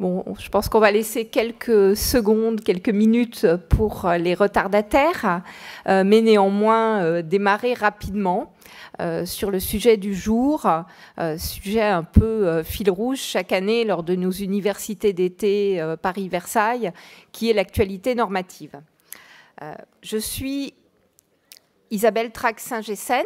Bon, je pense qu'on va laisser quelques secondes, quelques minutes pour les retardataires, mais néanmoins démarrer rapidement sur le sujet du jour, sujet un peu fil rouge chaque année lors de nos universités d'été Paris-Versailles, qui est l'actualité normative. Je suis Isabelle Trac-Saint-Gessen,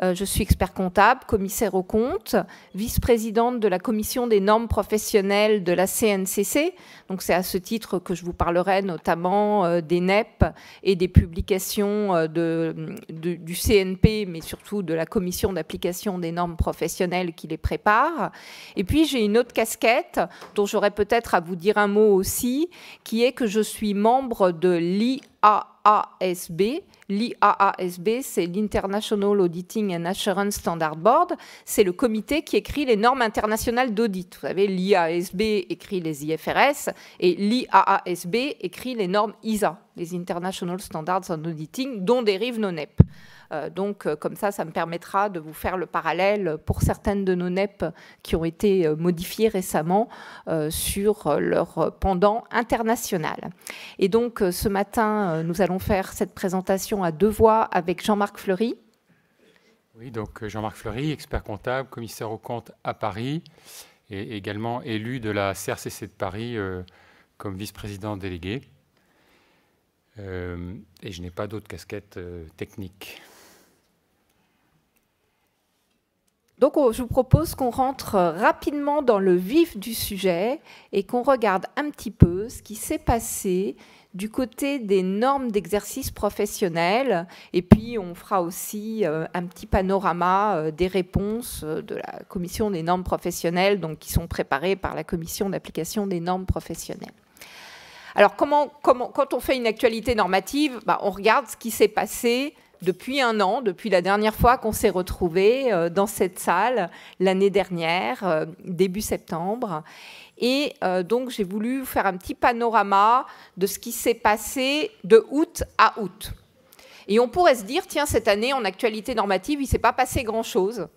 je suis expert comptable, commissaire aux comptes, vice-présidente de la commission des normes professionnelles de la CNCC. Donc c'est à ce titre que je vous parlerai notamment des NEP et des publications du CNP, mais surtout de la commission d'application des normes professionnelles qui les prépare. Et puis j'ai une autre casquette dont j'aurais peut-être à vous dire un mot aussi, qui est que je suis membre de l'IAASB. L'IAASB, c'est l'International Auditing and Assurance Standard Board. C'est le comité qui écrit les normes internationales d'audit. Vous savez, l'IAASB écrit les IFRS et l'IAASB écrit les normes ISA, les International Standards on Auditing, dont dérivent nos NEP. Donc, comme ça me permettra de vous faire le parallèle pour certaines de nos NEP qui ont été modifiées récemment sur leur pendant international. Et donc, ce matin, nous allons faire cette présentation à deux voix avec Jean-Marc Fleury. Oui, donc Jean-Marc Fleury, expert comptable, commissaire aux comptes à Paris et également élu de la CRCC de Paris comme vice-président délégué. Et je n'ai pas d'autres casquettes techniques. Donc, je vous propose qu'on rentre rapidement dans le vif du sujet et qu'on regarde un petit peu ce qui s'est passé du côté des normes d'exercice professionnel. Et puis, on fera aussi un petit panorama des réponses de la commission des normes professionnelles, donc, qui sont préparées par la commission d'application des normes professionnelles. Alors, quand on fait une actualité normative, on regarde ce qui s'est passé depuis un an, depuis la dernière fois qu'on s'est retrouvés dans cette salle l'année dernière, début septembre. Et donc, j'ai voulu faire un petit panorama de ce qui s'est passé de août à août. Et on pourrait se dire, tiens, cette année, en actualité normative, il ne s'est pas passé grand-chose.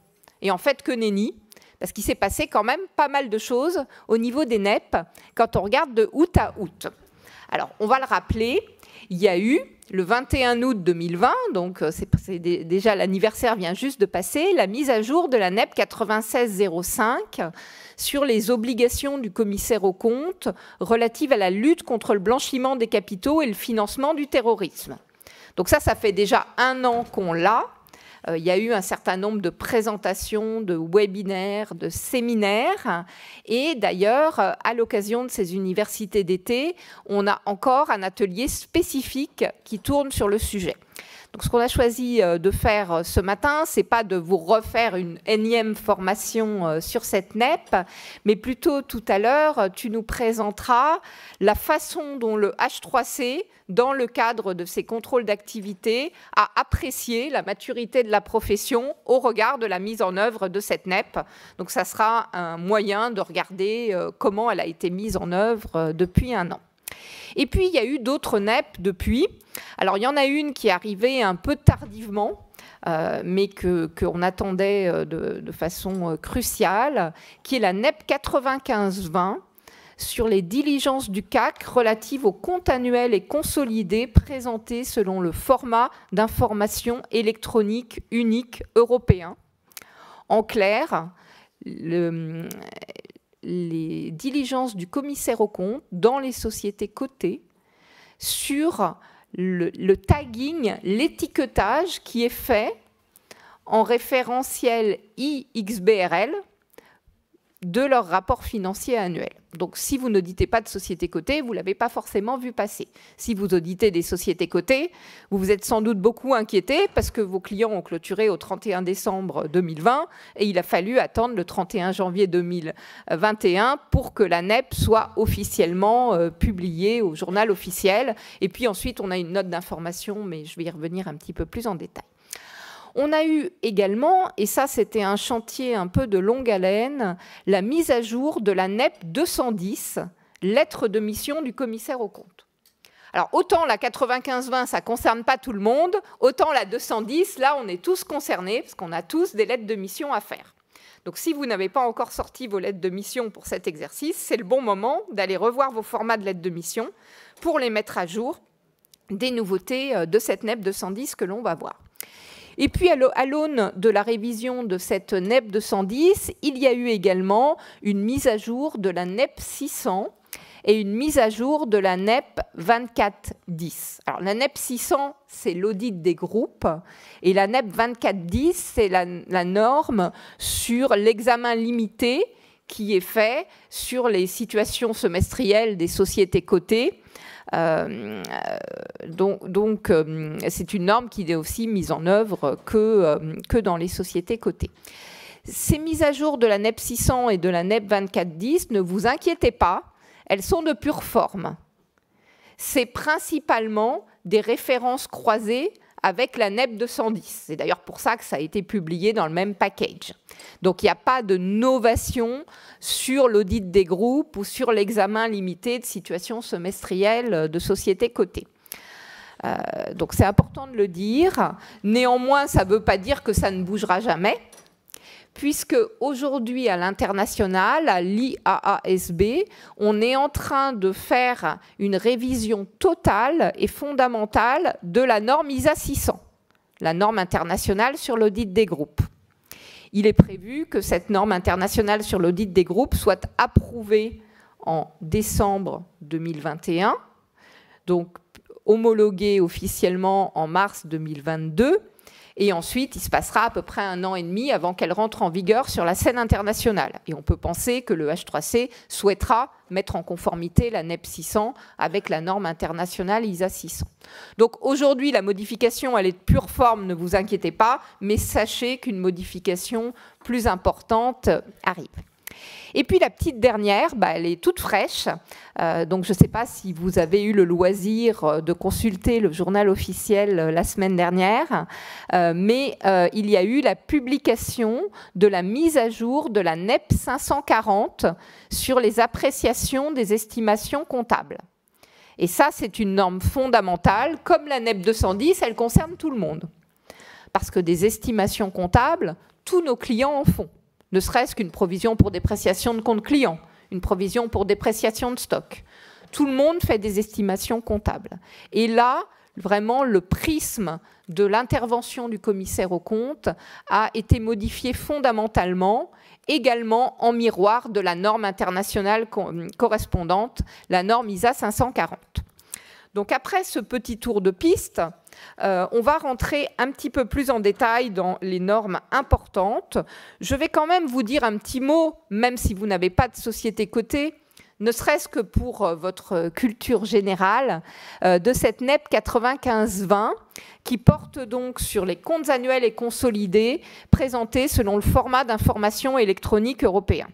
Et en fait, que nenni, parce qu'il s'est passé quand même pas mal de choses au niveau des NEP quand on regarde de août à août. Alors, on va le rappeler, il y a eu le 21 août 2020, donc déjà l'anniversaire vient juste de passer, la mise à jour de la NEP 9605 sur les obligations du commissaire aux comptes relatives à la lutte contre le blanchiment des capitaux et le financement du terrorisme. Donc ça fait déjà un an qu'on l'a. Il y a eu un certain nombre de présentations, de webinaires, de séminaires. Et d'ailleurs, à l'occasion de ces universités d'été, on a encore un atelier spécifique qui tourne sur le sujet. Donc, ce qu'on a choisi de faire ce matin, ce n'est pas de vous refaire une énième formation sur cette NEP, mais plutôt tout à l'heure, tu nous présenteras la façon dont le H3C, dans le cadre de ses contrôles d'activité, a apprécié la maturité de la profession au regard de la mise en œuvre de cette NEP. Donc, ça sera un moyen de regarder comment elle a été mise en œuvre depuis un an. Et puis, il y a eu d'autres NEP depuis. Alors, il y en a une qui est arrivée un peu tardivement, mais qu'on attendait de façon cruciale, qui est la NEP 95-20 sur les diligences du CAC relatives aux comptes annuels et consolidés présentés selon le format d'information électronique unique européen. En clair, les diligences du commissaire aux comptes dans les sociétés cotées sur le tagging, l'étiquetage qui est fait en référentiel IXBRL de leur rapport financier annuel. Donc, si vous n'auditez pas de société cotée, vous ne l'avez pas forcément vu passer. Si vous auditez des sociétés cotées, vous vous êtes sans doute beaucoup inquiété parce que vos clients ont clôturé au 31 décembre 2020 et il a fallu attendre le 31 janvier 2021 pour que la NEP soit officiellement publiée au journal officiel. Et puis ensuite, on a une note d'information, mais je vais y revenir un petit peu plus en détail. On a eu également, et ça c'était un chantier un peu de longue haleine, la mise à jour de la NEP 210, lettre de mission du commissaire aux comptes. Alors autant la 95-20, ça ne concerne pas tout le monde, autant la 210, là on est tous concernés, parce qu'on a tous des lettres de mission à faire. Donc si vous n'avez pas encore sorti vos lettres de mission pour cet exercice, c'est le bon moment d'aller revoir vos formats de lettres de mission pour les mettre à jour des nouveautés de cette NEP 210 que l'on va voir. Et puis, à l'aune de la révision de cette NEP 210, il y a eu également une mise à jour de la NEP 600 et une mise à jour de la NEP 2410. Alors, la NEP 600, c'est l'audit des groupes, et la NEP 2410, c'est la norme sur l'examen limité qui est fait sur les situations semestrielles des sociétés cotées. Donc, c'est une norme qui est aussi mise en œuvre que dans les sociétés cotées. Ces mises à jour de la NEP 600 et de la NEP 2410, ne vous inquiétez pas, elles sont de pure forme. C'est principalement des références croisées avec la NEP 210. C'est d'ailleurs pour ça que ça a été publié dans le même package. Donc il n'y a pas de novation sur l'audit des groupes ou sur l'examen limité de situations semestrielles de sociétés cotées. Donc c'est important de le dire. Néanmoins, ça ne veut pas dire que ça ne bougera jamais, puisque aujourd'hui à l'international, à l'IAASB, on est en train de faire une révision totale et fondamentale de la norme ISA 600, la norme internationale sur l'audit des groupes. Il est prévu que cette norme internationale sur l'audit des groupes soit approuvée en décembre 2021, donc homologuée officiellement en mars 2022, et ensuite, il se passera à peu près 1 an et demi avant qu'elle rentre en vigueur sur la scène internationale. Et on peut penser que le H3C souhaitera mettre en conformité la NEP 600 avec la norme internationale ISA 600. Donc aujourd'hui, la modification, elle est de pure forme, ne vous inquiétez pas, mais sachez qu'une modification plus importante arrive. Et puis la petite dernière, elle est toute fraîche. Donc je ne sais pas si vous avez eu le loisir de consulter le journal officiel la semaine dernière, mais il y a eu la publication de la mise à jour de la NEP 540 sur les appréciations des estimations comptables. Et ça, c'est une norme fondamentale. Comme la NEP 210, elle concerne tout le monde. Parce que des estimations comptables, tous nos clients en font. Ne serait-ce qu'une provision pour dépréciation de compte client, une provision pour dépréciation de stock. Tout le monde fait des estimations comptables. Et là, vraiment, le prisme de l'intervention du commissaire aux comptes a été modifié fondamentalement, également en miroir de la norme internationale correspondante, la norme ISA 540. Donc après ce petit tour de piste, on va rentrer un petit peu plus en détail dans les normes importantes. Je vais quand même vous dire un petit mot, même si vous n'avez pas de société cotée, ne serait-ce que pour votre culture générale, de cette NEP 9520 qui porte donc sur les comptes annuels et consolidés présentés selon le format d'information électronique européen.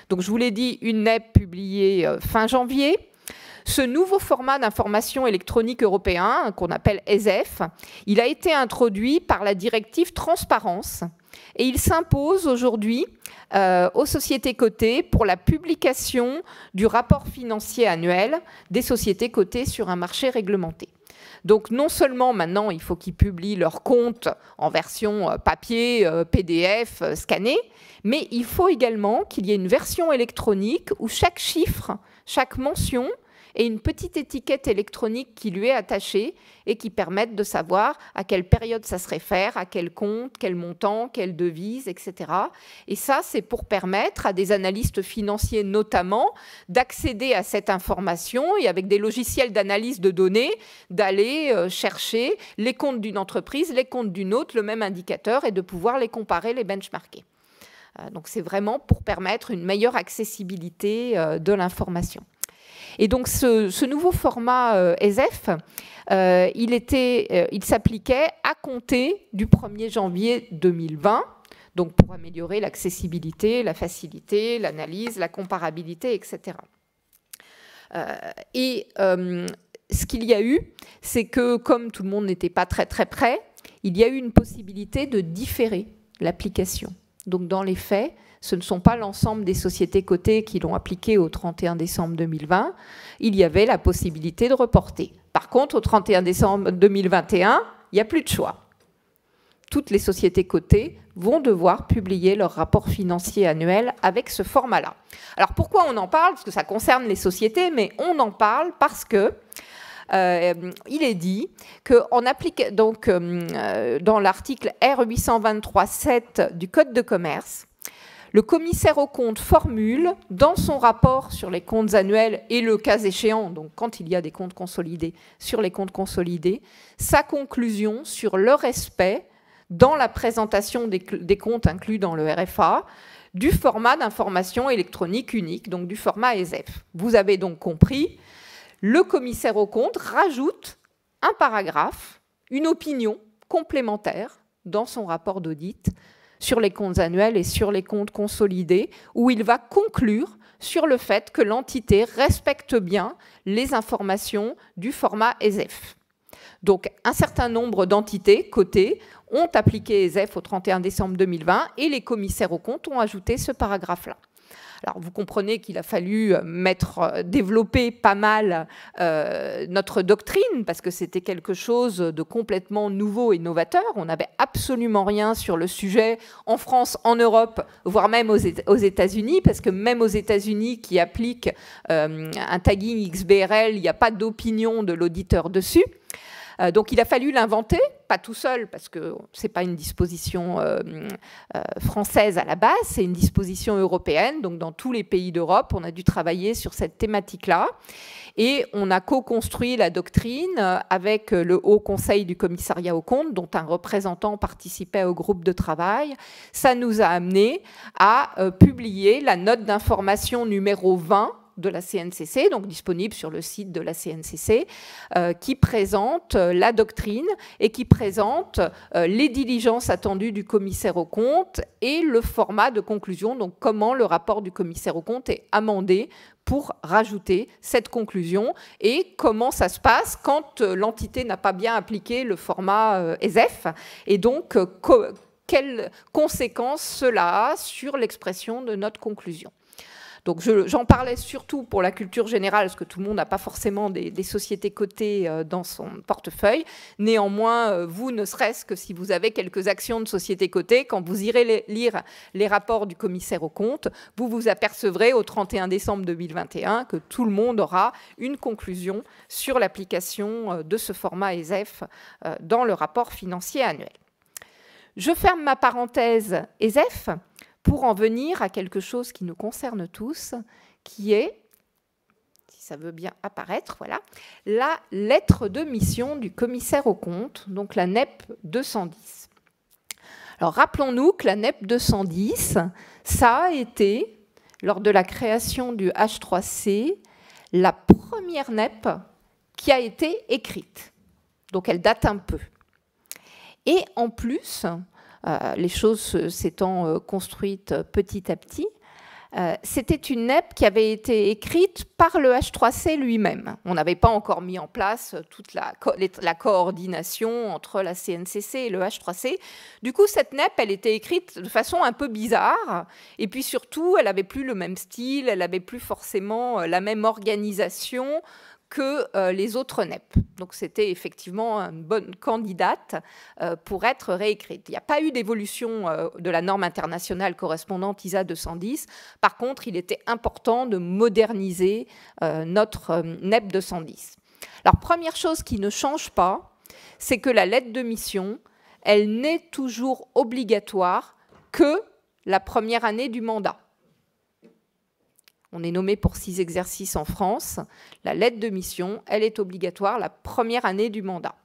Donc je vous l'ai dit, une NEP publiée fin janvier. Ce nouveau format d'information électronique européen, qu'on appelle ESEF, il a été introduit par la directive Transparence et il s'impose aujourd'hui aux sociétés cotées pour la publication du rapport financier annuel des sociétés cotées sur un marché réglementé. Donc non seulement maintenant il faut qu'ils publient leurs comptes en version papier, PDF, scanné, mais il faut également qu'il y ait une version électronique où chaque chiffre, chaque mention et une petite étiquette électronique qui lui est attachée et qui permette de savoir à quelle période ça se réfère, à quel compte, quel montant, quelle devise, etc. Et ça, c'est pour permettre à des analystes financiers notamment d'accéder à cette information et avec des logiciels d'analyse de données, d'aller chercher les comptes d'une entreprise, les comptes d'une autre, le même indicateur et de pouvoir les comparer, les benchmarker. Donc c'est vraiment pour permettre une meilleure accessibilité de l'information. Et donc ce nouveau format ESEF, il s'appliquait à compter du 1er janvier 2020, donc pour améliorer l'accessibilité, la facilité, l'analyse, la comparabilité, etc. Ce qu'il y a eu, c'est que comme tout le monde n'était pas très très près, il y a eu une possibilité de différer l'application. Donc dans les faits, ce ne sont pas l'ensemble des sociétés cotées qui l'ont appliqué au 31 décembre 2020. Il y avait la possibilité de reporter. Par contre, au 31 décembre 2021, il n'y a plus de choix. toutes les sociétés cotées vont devoir publier leur rapport financier annuel avec ce format-là. Alors pourquoi on en parle? Parce que ça concerne les sociétés, mais on en parle parce que il est dit qu'on applique donc dans l'article R823.7 du Code de commerce, le commissaire aux comptes formule dans son rapport sur les comptes annuels et le cas échéant, donc quand il y a des comptes consolidés, sur les comptes consolidés, sa conclusion sur le respect dans la présentation des comptes inclus dans le RFA du format d'information électronique unique, donc du format ESEF. Vous avez donc compris, le commissaire aux comptes rajoute un paragraphe, une opinion complémentaire dans son rapport d'audit sur les comptes annuels et sur les comptes consolidés, où il va conclure sur le fait que l'entité respecte bien les informations du format ESEF. Donc, un certain nombre d'entités cotées ont appliqué ESEF au 31 décembre 2020 et les commissaires aux comptes ont ajouté ce paragraphe-là. Alors, vous comprenez qu'il a fallu développer pas mal notre doctrine, parce que c'était quelque chose de complètement nouveau et novateur. On n'avait absolument rien sur le sujet en France, en Europe, voire même aux États-Unis, parce que même aux États-Unis qui appliquent un tagging XBRL, il n'y a pas d'opinion de l'auditeur dessus. Donc il a fallu l'inventer, pas tout seul, parce que ce n'est pas une disposition française à la base, c'est une disposition européenne. Donc dans tous les pays d'Europe, on a dû travailler sur cette thématique-là. Et on a co-construit la doctrine avec le Haut Conseil du Commissariat aux comptes, dont un représentant participait au groupe de travail. Ça nous a amené à publier la note d'information numéro 20 de la CNCC, donc disponible sur le site de la CNCC, qui présente la doctrine et qui présente les diligences attendues du commissaire aux comptes et le format de conclusion, donc comment le rapport du commissaire aux comptes est amendé pour rajouter cette conclusion et comment ça se passe quand l'entité n'a pas bien appliqué le format ESEF et donc quelles conséquences cela a sur l'expression de notre conclusion. Donc j'en parlais surtout pour la culture générale, parce que tout le monde n'a pas forcément des sociétés cotées dans son portefeuille. Néanmoins, vous, ne serait-ce que si vous avez quelques actions de sociétés cotées, quand vous irez lire les rapports du commissaire aux comptes, vous vous apercevrez au 31 décembre 2021 que tout le monde aura une conclusion sur l'application de ce format ESEF dans le rapport financier annuel. Je ferme ma parenthèse ESEF pour en venir à quelque chose qui nous concerne tous, qui est, si ça veut bien apparaître, voilà, la lettre de mission du commissaire aux comptes, donc la NEP 210. Alors rappelons-nous que la NEP 210, ça a été, lors de la création du H3C, la première NEP qui a été écrite. Donc elle date un peu. Et en plus, les choses s'étant construites petit à petit, c'était une NEP qui avait été écrite par le H3C lui-même. On n'avait pas encore mis en place toute la coordination entre la CNCC et le H3C. Du coup, cette NEP, elle était écrite de façon un peu bizarre. Et puis surtout, elle n'avait plus le même style, elle n'avait plus forcément la même organisation que les autres NEP. Donc c'était effectivement une bonne candidate pour être réécrite. Il n'y a pas eu d'évolution de la norme internationale correspondante ISA 210. Par contre, il était important de moderniser notre NEP 210. Alors, première chose qui ne change pas, c'est que la lettre de mission, elle n'est toujours obligatoire que la première année du mandat. On est nommé pour 6 exercices en France. La lettre de mission, elle est obligatoire la première année du mandat.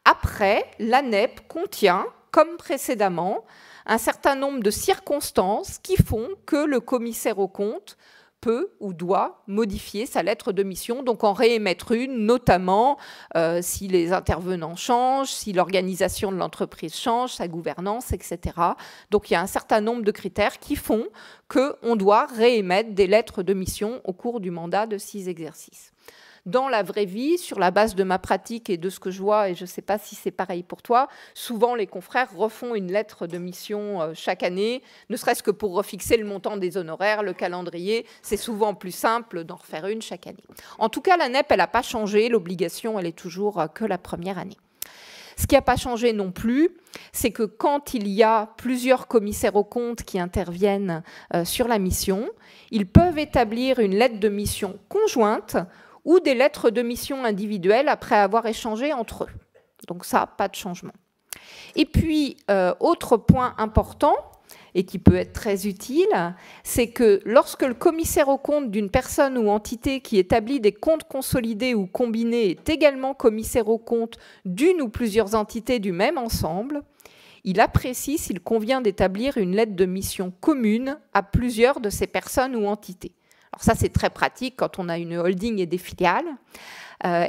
Après, la NEP contient, comme précédemment, un certain nombre de circonstances qui font que le commissaire aux comptes peut ou doit modifier sa lettre de mission, donc en réémettre une, notamment si les intervenants changent, si l'organisation de l'entreprise change, sa gouvernance, etc. Donc il y a un certain nombre de critères qui font qu'on doit réémettre des lettres de mission au cours du mandat de 6 exercices. Dans la vraie vie, sur la base de ma pratique et de ce que je vois, et je ne sais pas si c'est pareil pour toi, souvent les confrères refont une lettre de mission chaque année, ne serait-ce que pour refixer le montant des honoraires, le calendrier. C'est souvent plus simple d'en refaire une chaque année. En tout cas, la NEP, elle n'a pas changé. L'obligation, elle est toujours que la première année. Ce qui n'a pas changé non plus, c'est que quand il y a plusieurs commissaires aux comptes qui interviennent sur la mission, ils peuvent établir une lettre de mission conjointe ou des lettres de mission individuelles après avoir échangé entre eux. Donc ça, pas de changement. Et puis, autre point important, et qui peut être très utile, c'est que lorsque le commissaire aux comptes d'une personne ou entité qui établit des comptes consolidés ou combinés est également commissaire aux comptes d'une ou plusieurs entités du même ensemble, il apprécie s'il convient d'établir une lettre de mission commune à plusieurs de ces personnes ou entités. Alors ça, c'est très pratique quand on a une holding et des filiales.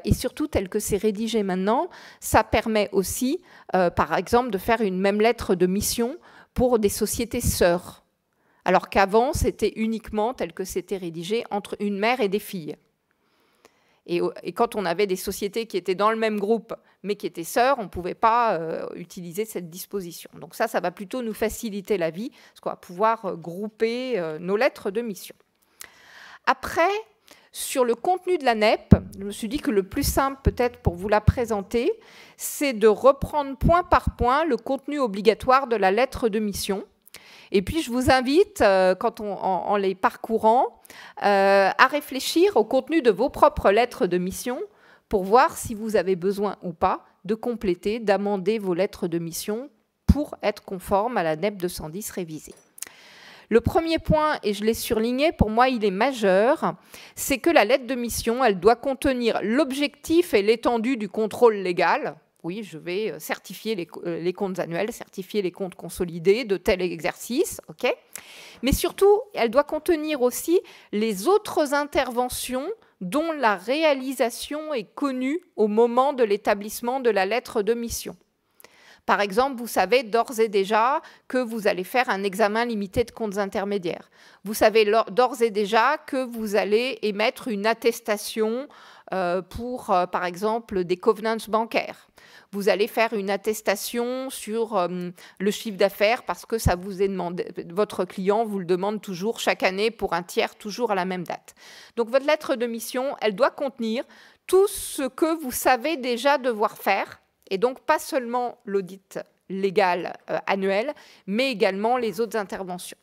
Et surtout, tel que c'est rédigé maintenant, ça permet aussi, par exemple, de faire une même lettre de mission pour des sociétés sœurs, alors qu'avant, c'était uniquement, tel que c'était rédigé, entre une mère et des filles. Et quand on avait des sociétés qui étaient dans le même groupe, mais qui étaient sœurs, on ne pouvait pas utiliser cette disposition. Donc ça va plutôt nous faciliter la vie, parce qu'on va pouvoir grouper nos lettres de mission. Après, sur le contenu de la NEP, je me suis dit que le plus simple, peut-être pour vous la présenter, c'est de reprendre point par point le contenu obligatoire de la lettre de mission. Et puis, je vous invite, en les parcourant, à réfléchir au contenu de vos propres lettres de mission pour voir si vous avez besoin ou pas de compléter, d'amender vos lettres de mission pour être conformes à la NEP 210 révisée. Le premier point, et je l'ai surligné, pour moi il est majeur, c'est que la lettre de mission, elle doit contenir l'objectif et l'étendue du contrôle légal. Oui, je vais certifier les comptes annuels, certifier les comptes consolidés de tel exercice, ok. Mais surtout, elle doit contenir aussi les autres interventions dont la réalisation est connue au moment de l'établissement de la lettre de mission. Par exemple, vous savez d'ores et déjà que vous allez faire un examen limité de comptes intermédiaires. Vous savez d'ores et déjà que vous allez émettre une attestation pour, par exemple, des covenants bancaires. Vous allez faire une attestation sur le chiffre d'affaires parce que ça vous est demandé, votre client vous le demande toujours chaque année pour un tiers, toujours à la même date. Donc votre lettre de mission, elle doit contenir tout ce que vous savez déjà devoir faire, et donc pas seulement l'audit légal annuel, mais également les autres interventions.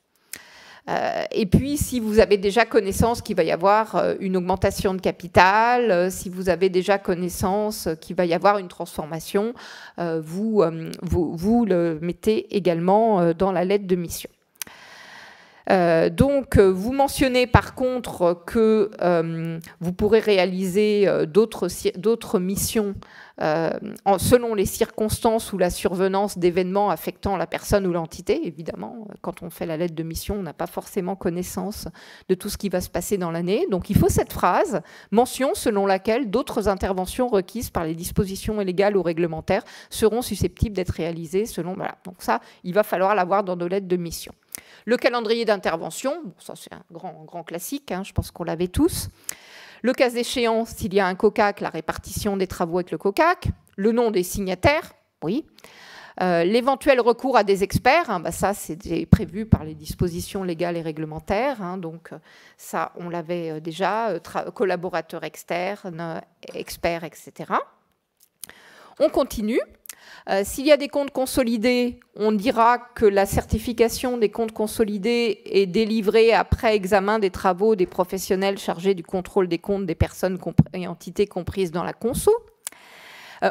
Et puis, si vous avez déjà connaissance qu'il va y avoir une augmentation de capital, si vous avez déjà connaissance qu'il va y avoir une transformation, vous le mettez également dans la lettre de mission. Donc, vous mentionnez par contre que vous pourrez réaliser d'autres missions selon les circonstances ou la survenance d'événements affectant la personne ou l'entité. Évidemment, quand on fait la lettre de mission, on n'a pas forcément connaissance de tout ce qui va se passer dans l'année. Donc, il faut cette phrase, mention selon laquelle d'autres interventions requises par les dispositions légales ou réglementaires seront susceptibles d'être réalisées selon... Voilà. Donc ça, il va falloir l'avoir dans nos lettres de mission. Le calendrier d'intervention, bon, ça c'est un grand classique, hein, je pense qu'on l'avait tous. Le cas échéant, s'il y a un COCAC, la répartition des travaux avec le COCAC. Le nom des signataires, oui. L'éventuel recours à des experts, hein, bah ça c'est prévu par les dispositions légales et réglementaires. Hein, donc ça, on l'avait déjà, collaborateurs externes, experts, etc. On continue. S'il y a des comptes consolidés, on dira que la certification des comptes consolidés est délivrée après examen des travaux des professionnels chargés du contrôle des comptes des personnes et entités comprises dans la conso.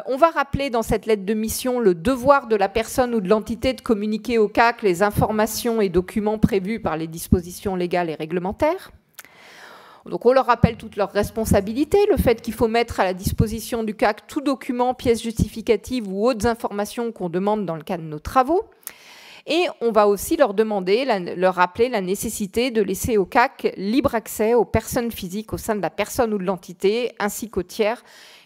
On va rappeler dans cette lettre de mission le devoir de la personne ou de l'entité de communiquer au CAC les informations et documents prévus par les dispositions légales et réglementaires. Donc on leur rappelle toutes leurs responsabilités, le fait qu'il faut mettre à la disposition du CAC tout document, pièce justificative ou autres informations qu'on demande dans le cadre de nos travaux. Et on va aussi leur demander, leur rappeler la nécessité de laisser au CAC libre accès aux personnes physiques au sein de la personne ou de l'entité, ainsi qu'aux tiers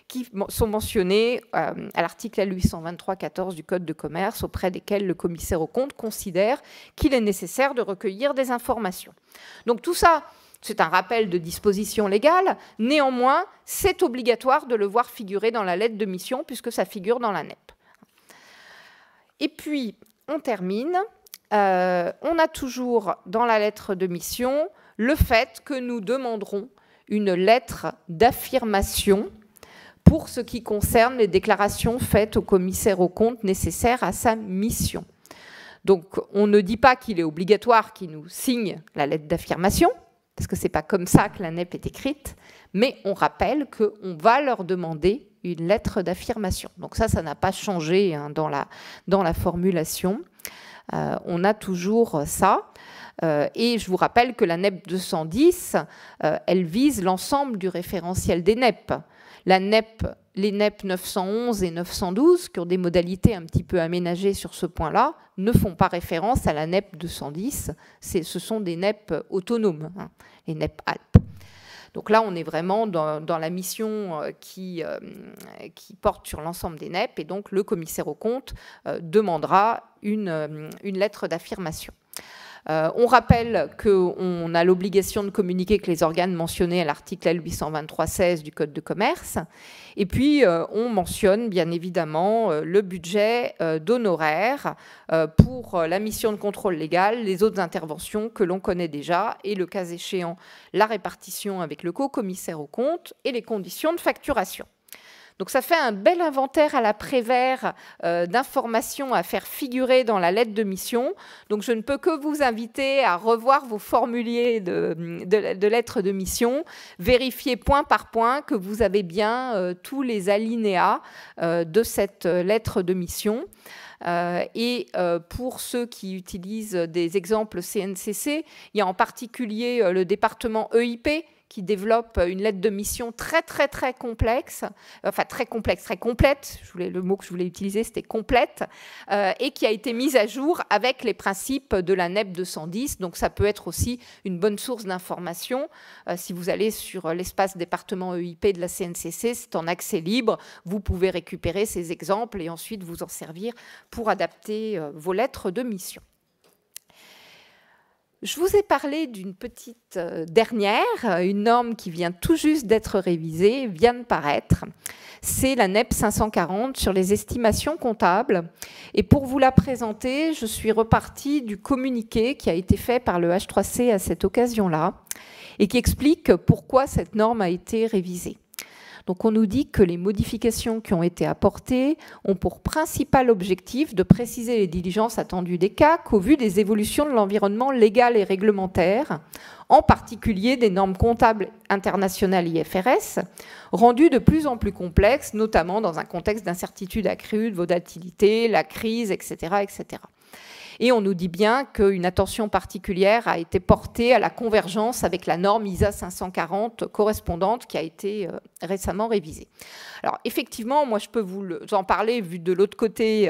qui sont mentionnés à l'article L823-14 du Code de commerce, auprès desquels le commissaire aux comptes considère qu'il est nécessaire de recueillir des informations. Donc tout ça, c'est un rappel de disposition légale. Néanmoins, c'est obligatoire de le voir figurer dans la lettre de mission puisque ça figure dans la NEP. Et puis, on termine. On a toujours dans la lettre de mission le fait que nous demanderons une lettre d'affirmation pour ce qui concerne les déclarations faites au commissaire aux comptes nécessaires à sa mission. Donc, on ne dit pas qu'il est obligatoire qu'il nous signe la lettre d'affirmation, parce que ce n'est pas comme ça que la NEP est écrite, mais on rappelle qu'on va leur demander une lettre d'affirmation. Donc ça n'a pas changé hein, dans la formulation. On a toujours ça. Et je vous rappelle que la NEP 210, elle vise l'ensemble du référentiel des NEP. Les NEP 911 et 912, qui ont des modalités un petit peu aménagées sur ce point-là, ne font pas référence à la NEP 210. Ce sont des NEP autonomes, hein, les NEP Alpes. Donc là, on est vraiment dans la mission qui porte sur l'ensemble des NEP, et donc le commissaire aux comptes demandera une lettre d'affirmation. On rappelle qu'on a l'obligation de communiquer avec les organes mentionnés à l'article L823-16 du Code de commerce. Et puis, on mentionne bien évidemment le budget d'honoraires pour la mission de contrôle légal, les autres interventions que l'on connaît déjà, et le cas échéant, la répartition avec le co-commissaire aux comptes et les conditions de facturation. Donc ça fait un bel inventaire à la Prévert d'informations à faire figurer dans la lettre de mission. Donc je ne peux que vous inviter à revoir vos formuliers de lettres de mission, vérifier point par point que vous avez bien tous les alinéas de cette lettre de mission. Et pour ceux qui utilisent des exemples CNCC, il y a en particulier le département EIP qui développe une lettre de mission très complexe, enfin très complète, le mot que je voulais utiliser c'était complète, et qui a été mise à jour avec les principes de la NEP 210, donc ça peut être aussi une bonne source d'information. Si vous allez sur l'espace département EIP de la CNCC, c'est en accès libre, vous pouvez récupérer ces exemples et ensuite vous en servir pour adapter vos lettres de mission. Je vous ai parlé d'une petite dernière, une norme qui vient tout juste d'être révisée, vient de paraître. C'est la NEP 540 sur les estimations comptables. Et pour vous la présenter, je suis repartie du communiqué qui a été fait par le H3C à cette occasion-là et qui explique pourquoi cette norme a été révisée. Donc on nous dit que les modifications qui ont été apportées ont pour principal objectif de préciser les diligences attendues des CAC au vu des évolutions de l'environnement légal et réglementaire, en particulier des normes comptables internationales IFRS, rendues de plus en plus complexes, notamment dans un contexte d'incertitude accrue, de volatilité, la crise, etc., etc. Et on nous dit bien qu'une attention particulière a été portée à la convergence avec la norme ISA 540 correspondante qui a été récemment révisée. Alors effectivement, moi je peux vous en parler vu de l'autre côté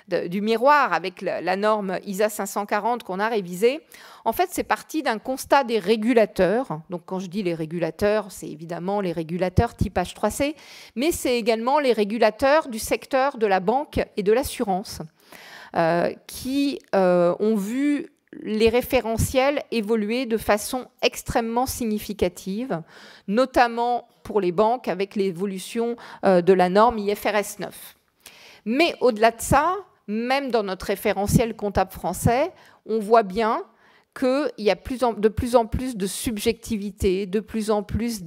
du miroir avec la norme ISA 540 qu'on a révisée. En fait, c'est parti d'un constat des régulateurs. Donc quand je dis les régulateurs, c'est évidemment les régulateurs type H3C, mais c'est également les régulateurs du secteur de la banque et de l'assurance. Qui ont vu les référentiels évoluer de façon extrêmement significative, notamment pour les banques avec l'évolution de la norme IFRS 9. Mais au-delà de ça, même dans notre référentiel comptable français, on voit bien qu'il y a de plus en plus de subjectivité, de plus en plus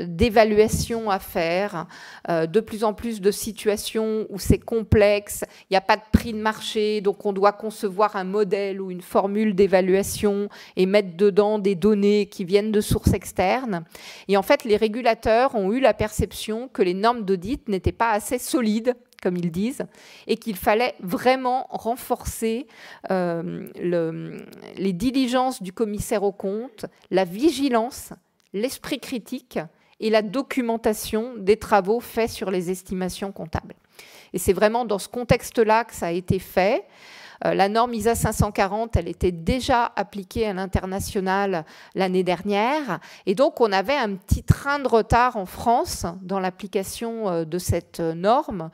d'évaluation à faire, de plus en plus de situations où c'est complexe, il n'y a pas de prix de marché, donc on doit concevoir un modèle ou une formule d'évaluation et mettre dedans des données qui viennent de sources externes. Et en fait, les régulateurs ont eu la perception que les normes d'audit n'étaient pas assez solides, comme ils disent, et qu'il fallait vraiment renforcer les diligences du commissaire aux comptes, la vigilance, l'esprit critique et la documentation des travaux faits sur les estimations comptables. Et c'est vraiment dans ce contexte-là que ça a été fait. La norme ISA 540, elle était déjà appliquée à l'international l'année dernière. Et donc, on avait un petit train de retard en France dans l'application de cette norme,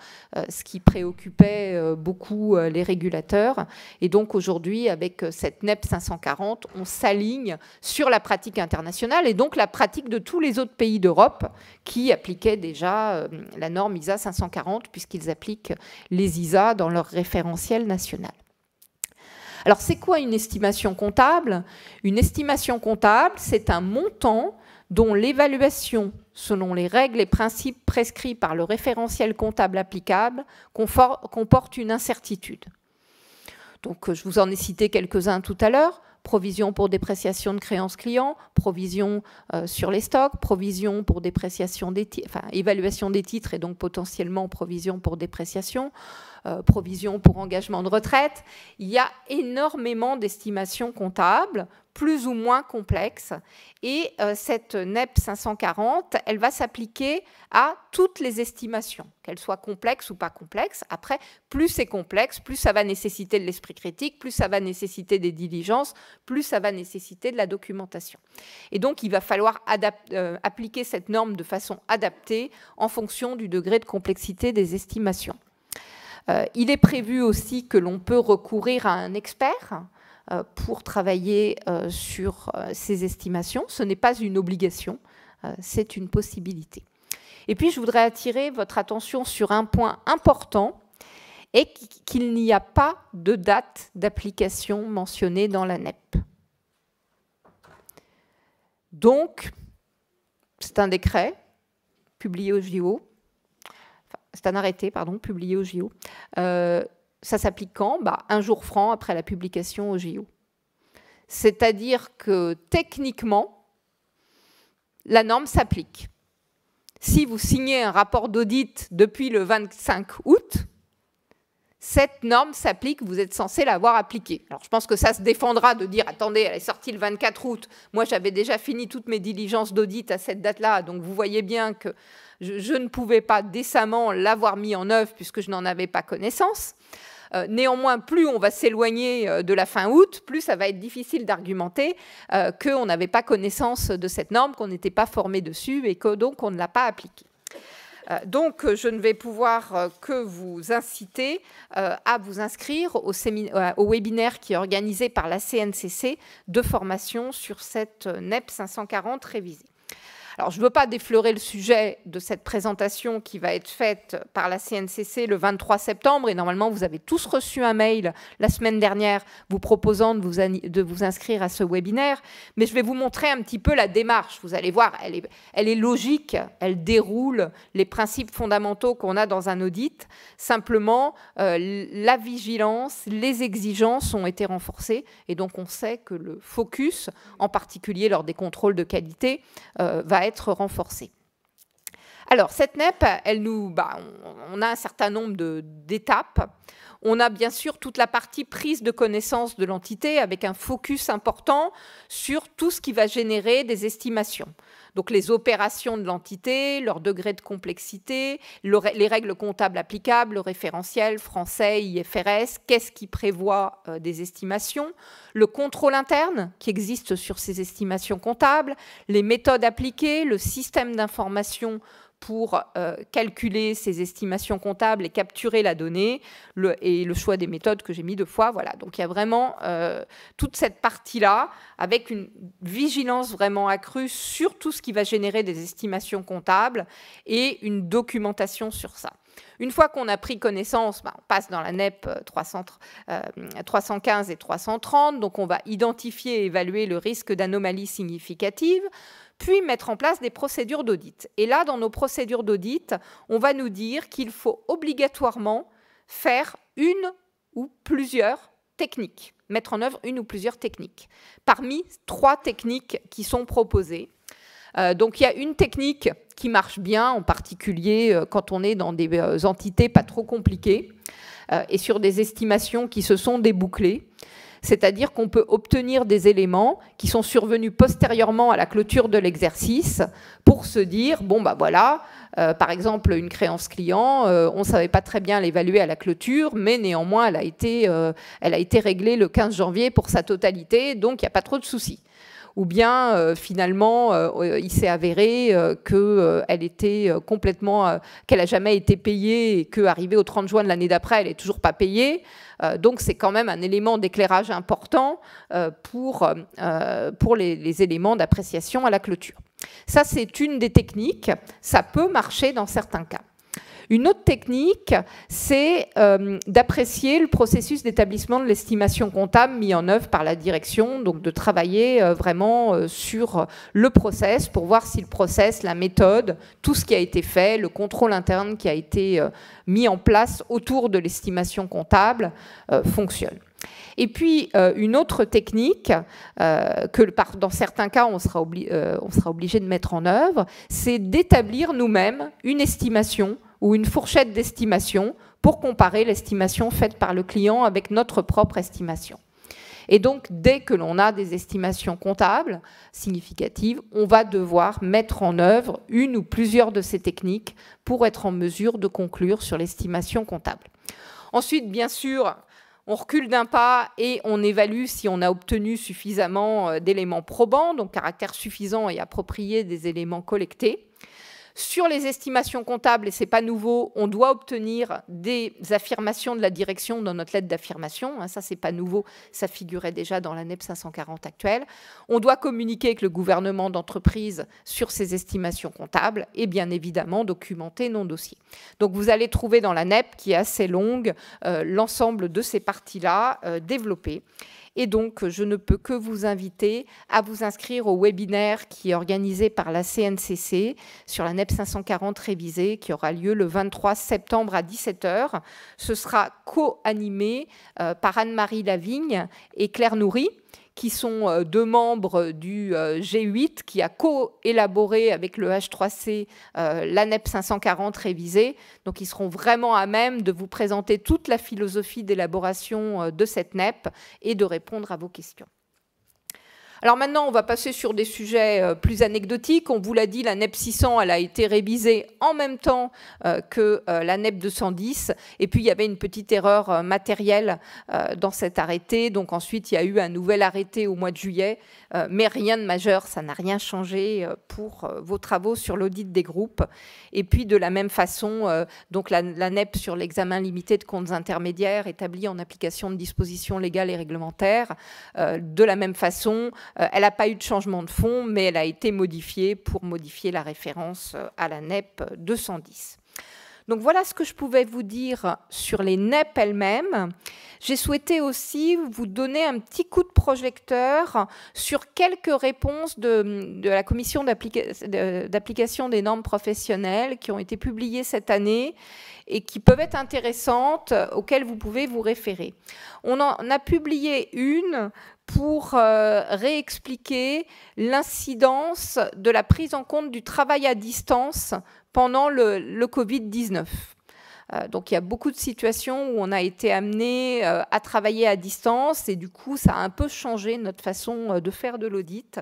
ce qui préoccupait beaucoup les régulateurs. Et donc, aujourd'hui, avec cette NEP 540, on s'aligne sur la pratique internationale et donc la pratique de tous les autres pays d'Europe qui appliquaient déjà la norme ISA 540, puisqu'ils appliquent les ISA dans leur référentiel national. Alors, c'est quoi une estimation comptable? Une estimation comptable, c'est un montant dont l'évaluation, selon les règles et principes prescrits par le référentiel comptable applicable, comporte une incertitude. Donc, je vous en ai cité quelques-uns tout à l'heure. Provision pour dépréciation de créances clients, provision sur les stocks, provision pour dépréciation des titres, enfin, évaluation des titres et donc potentiellement provision pour dépréciation, provision pour engagement de retraite. Il y a énormément d'estimations comptables, plus ou moins complexes, et cette NEP 540, elle va s'appliquer à toutes les estimations, qu'elles soient complexes ou pas complexes. Après, plus c'est complexe, plus ça va nécessiter de l'esprit critique, plus ça va nécessiter des diligences, plus ça va nécessiter de la documentation. Et donc, il va falloir appliquer cette norme de façon adaptée en fonction du degré de complexité des estimations. Il est prévu aussi que l'on peut recourir à un expert pour travailler sur ces estimations. Ce n'est pas une obligation, c'est une possibilité. Et puis, je voudrais attirer votre attention sur un point important, et qu'il n'y a pas de date d'application mentionnée dans la NEP. Donc, c'est un décret publié au JO. C'est un arrêté, pardon, publié au JO. Ça s'applique quand? Un jour franc après la publication au JO. C'est-à-dire que techniquement, la norme s'applique. Si vous signez un rapport d'audit depuis le 25 août, cette norme s'applique, vous êtes censé l'avoir appliquée. Alors, je pense que ça se défendra de dire, attendez, elle est sortie le 24 août, moi j'avais déjà fini toutes mes diligences d'audit à cette date-là, donc vous voyez bien que je ne pouvais pas décemment l'avoir mis en œuvre puisque je n'en avais pas connaissance. Néanmoins, plus on va s'éloigner de la fin août, plus ça va être difficile d'argumenter qu'on n'avait pas connaissance de cette norme, qu'on n'était pas formé dessus et que donc on ne l'a pas appliquée. Donc, je ne vais pouvoir que vous inciter à vous inscrire au webinaire qui est organisé par la CNCC de formation sur cette NEP 540 révisée. Alors, je ne veux pas déflorer le sujet de cette présentation qui va être faite par la CNCC le 23 septembre. Et normalement, vous avez tous reçu un mail la semaine dernière vous proposant de vous inscrire à ce webinaire. Mais je vais vous montrer un petit peu la démarche. Vous allez voir, elle est logique, elle déroule les principes fondamentaux qu'on a dans un audit. Simplement, la vigilance, les exigences ont été renforcées. Et donc, on sait que le focus, en particulier lors des contrôles de qualité, va être renforcée. Alors, cette NEP, on a un certain nombre d'étapes. On a bien sûr toute la partie prise de connaissance de l'entité avec un focus important sur tout ce qui va générer des estimations. Donc, les opérations de l'entité, leur degré de complexité, les règles comptables applicables, le référentiel français, IFRS, qu'est-ce qui prévoit des estimations, le contrôle interne qui existe sur ces estimations comptables, les méthodes appliquées, le système d'information pour calculer ces estimations comptables et capturer la donnée, et le choix des méthodes que j'ai mis 2 fois. Voilà. Donc, il y a vraiment toute cette partie-là, avec une vigilance vraiment accrue sur tout ce qui va générer des estimations comptables et une documentation sur ça. Une fois qu'on a pris connaissance, on passe dans la NEP 315 et 330. Donc, on va identifier et évaluer le risque d'anomalie significative, puis mettre en place des procédures d'audit. Et là, dans nos procédures d'audit, on va nous dire qu'il faut obligatoirement faire une ou plusieurs techniques, mettre en œuvre une ou plusieurs techniques, parmi 3 techniques qui sont proposées. Donc, il y a une technique qui marche bien, en particulier quand on est dans des entités pas trop compliquées et sur des estimations qui se sont débouclées. C'est-à-dire qu'on peut obtenir des éléments qui sont survenus postérieurement à la clôture de l'exercice pour se dire, bon, voilà, par exemple, une créance client, on ne savait pas très bien l'évaluer à la clôture, mais néanmoins, elle a été réglée le 15 janvier pour sa totalité, donc il n'y a pas trop de soucis. Ou bien, finalement, il s'est avéré qu'elle était complètement, qu'elle n'a jamais été payée et qu'arrivée au 30 juin de l'année d'après, elle n'est toujours pas payée. Donc, c'est quand même un élément d'éclairage important pour les éléments d'appréciation à la clôture. Ça, c'est une des techniques. Ça peut marcher dans certains cas. Une autre technique, c'est d'apprécier le processus d'établissement de l'estimation comptable mis en œuvre par la direction, donc de travailler vraiment sur le process pour voir si le process, la méthode, tout ce qui a été fait, le contrôle interne qui a été mis en place autour de l'estimation comptable fonctionne. Et puis, une autre technique que dans certains cas, on sera obligé de mettre en œuvre, c'est d'établir nous-mêmes une estimation ou une fourchette d'estimation pour comparer l'estimation faite par le client avec notre propre estimation. Et donc, dès que l'on a des estimations comptables significatives, on va devoir mettre en œuvre une ou plusieurs de ces techniques pour être en mesure de conclure sur l'estimation comptable. Ensuite, bien sûr, on recule d'un pas et on évalue si on a obtenu suffisamment d'éléments probants, donc caractère suffisant et approprié des éléments collectés. Sur les estimations comptables, et ce n'est pas nouveau, on doit obtenir des affirmations de la direction dans notre lettre d'affirmation. Ça, ce n'est pas nouveau, ça figurait déjà dans la NEP 540 actuelle. On doit communiquer avec le gouvernement d'entreprise sur ces estimations comptables et bien évidemment documenter nos dossiers. Donc vous allez trouver dans la NEP, qui est assez longue, l'ensemble de ces parties-là développées. Et donc, je ne peux que vous inviter à vous inscrire au webinaire qui est organisé par la CNCC sur la NEP 540 révisée, qui aura lieu le 23 septembre à 17 h. Ce sera co-animé par Anne-Marie Lavigne et Claire Nourry, qui sont deux membres du G8, qui a co-élaboré avec le H3C la NEP 540 révisée. Donc, ils seront vraiment à même de vous présenter toute la philosophie d'élaboration de cette NEP et de répondre à vos questions. Alors maintenant, on va passer sur des sujets plus anecdotiques. On vous l'a dit, la NEP 600, elle a été révisée en même temps que la NEP 210. Et puis, il y avait une petite erreur matérielle dans cet arrêté. Donc ensuite, il y a eu un nouvel arrêté au mois de juillet. Mais rien de majeur, ça n'a rien changé pour vos travaux sur l'audit des groupes. Et puis, de la même façon, donc la NEP sur l'examen limité de comptes intermédiaires établi en application de dispositions légales et réglementaires. De la même façon, elle n'a pas eu de changement de fond, mais elle a été modifiée pour modifier la référence à la NEP 210. Donc voilà ce que je pouvais vous dire sur les NEP elles-mêmes. J'ai souhaité aussi vous donner un petit coup de projecteur sur quelques réponses de la commission d'application des normes professionnelles qui ont été publiées cette année et qui peuvent être intéressantes, auxquelles vous pouvez vous référer. On en a publié une pour réexpliquer l'incidence de la prise en compte du travail à distance pendant le Covid-19. Donc il y a beaucoup de situations où on a été amené à travailler à distance et du coup ça a un peu changé notre façon de faire de l'audit.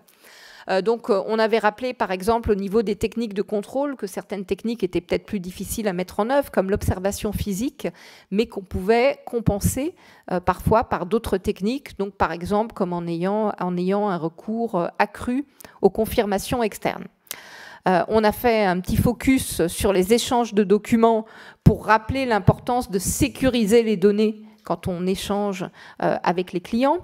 Donc on avait rappelé par exemple au niveau des techniques de contrôle que certaines techniques étaient peut-être plus difficiles à mettre en œuvre comme l'observation physique, mais qu'on pouvait compenser parfois par d'autres techniques, donc par exemple comme en ayant un recours accru aux confirmations externes. On a fait un petit focus sur les échanges de documents pour rappeler l'importance de sécuriser les données quand on échange avec les clients.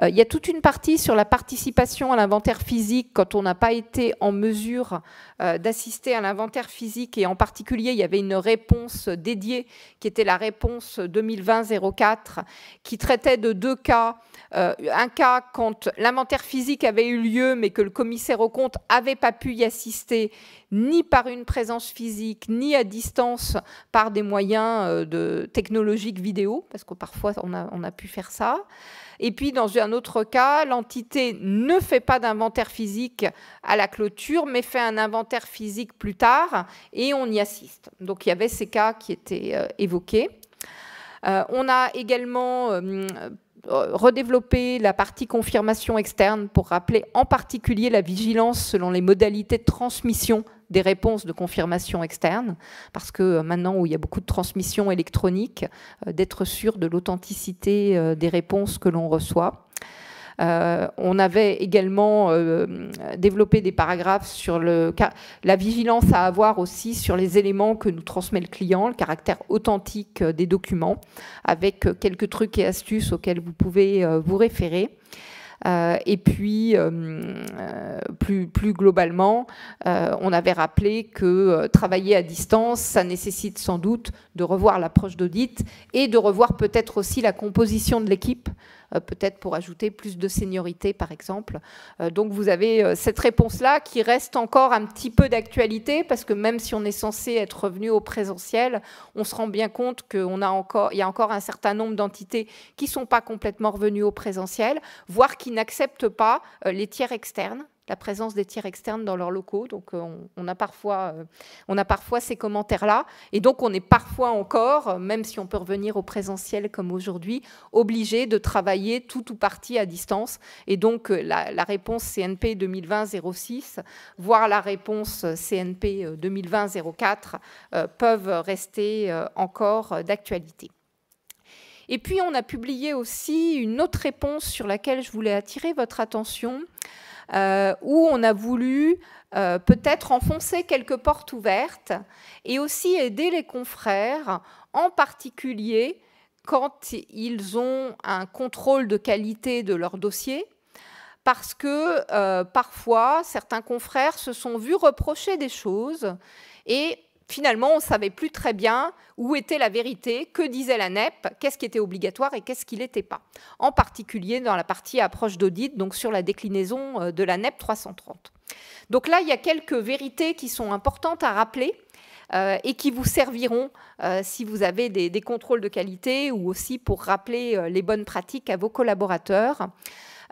Il y a toute une partie sur la participation à l'inventaire physique quand on n'a pas été en mesure d'assister à l'inventaire physique et en particulier il y avait une réponse dédiée qui était la réponse 2020-04 qui traitait de deux cas. Un cas quand l'inventaire physique avait eu lieu mais que le commissaire aux comptes n'avait pas pu y assister ni par une présence physique ni à distance par des moyens technologiques vidéo parce que parfois on a pu faire ça. Et puis, dans un autre cas, l'entité ne fait pas d'inventaire physique à la clôture, mais fait un inventaire physique plus tard, et on y assiste. Donc, il y avait ces cas qui étaient évoqués. On a également redévelopper la partie confirmation externe pour rappeler en particulier la vigilance selon les modalités de transmission des réponses de confirmation externe, parce que maintenant où il y a beaucoup de transmissions électroniques, d'être sûr de l'authenticité des réponses que l'on reçoit. On avait également développé des paragraphes sur la vigilance à avoir aussi sur les éléments que nous transmet le client, le caractère authentique des documents, avec quelques trucs et astuces auxquels vous pouvez vous référer. Et puis, plus globalement, on avait rappelé que travailler à distance, ça nécessite sans doute de revoir l'approche d'audit et de revoir peut-être aussi la composition de l'équipe, peut-être pour ajouter plus de seniorité, par exemple. Donc vous avez cette réponse-là qui reste encore un petit peu d'actualité, parce que même si on est censé être revenu au présentiel, on se rend bien compte qu'il y a encore un certain nombre d'entités qui ne sont pas complètement revenues au présentiel, voire qui n'acceptent pas les tiers externes, la présence des tiers externes dans leurs locaux. Donc on a parfois ces commentaires-là. Et donc on est parfois encore, même si on peut revenir au présentiel comme aujourd'hui, obligé de travailler tout ou partie à distance. Et donc la réponse CNP 2020-06, voire la réponse CNP 2020-04 peuvent rester encore d'actualité. Et puis on a publié aussi une autre réponse sur laquelle je voulais attirer votre attention, où on a voulu peut-être enfoncer quelques portes ouvertes et aussi aider les confrères, en particulier quand ils ont un contrôle de qualité de leur dossier, parce que parfois, certains confrères se sont vus reprocher des choses et finalement, on ne savait plus très bien où était la vérité, que disait la NEP, qu'est-ce qui était obligatoire et qu'est-ce qui ne l'était pas. En particulier dans la partie approche d'audit, donc sur la déclinaison de la NEP 330. Donc là, il y a quelques vérités qui sont importantes à rappeler et qui vous serviront si vous avez des contrôles de qualité ou aussi pour rappeler les bonnes pratiques à vos collaborateurs.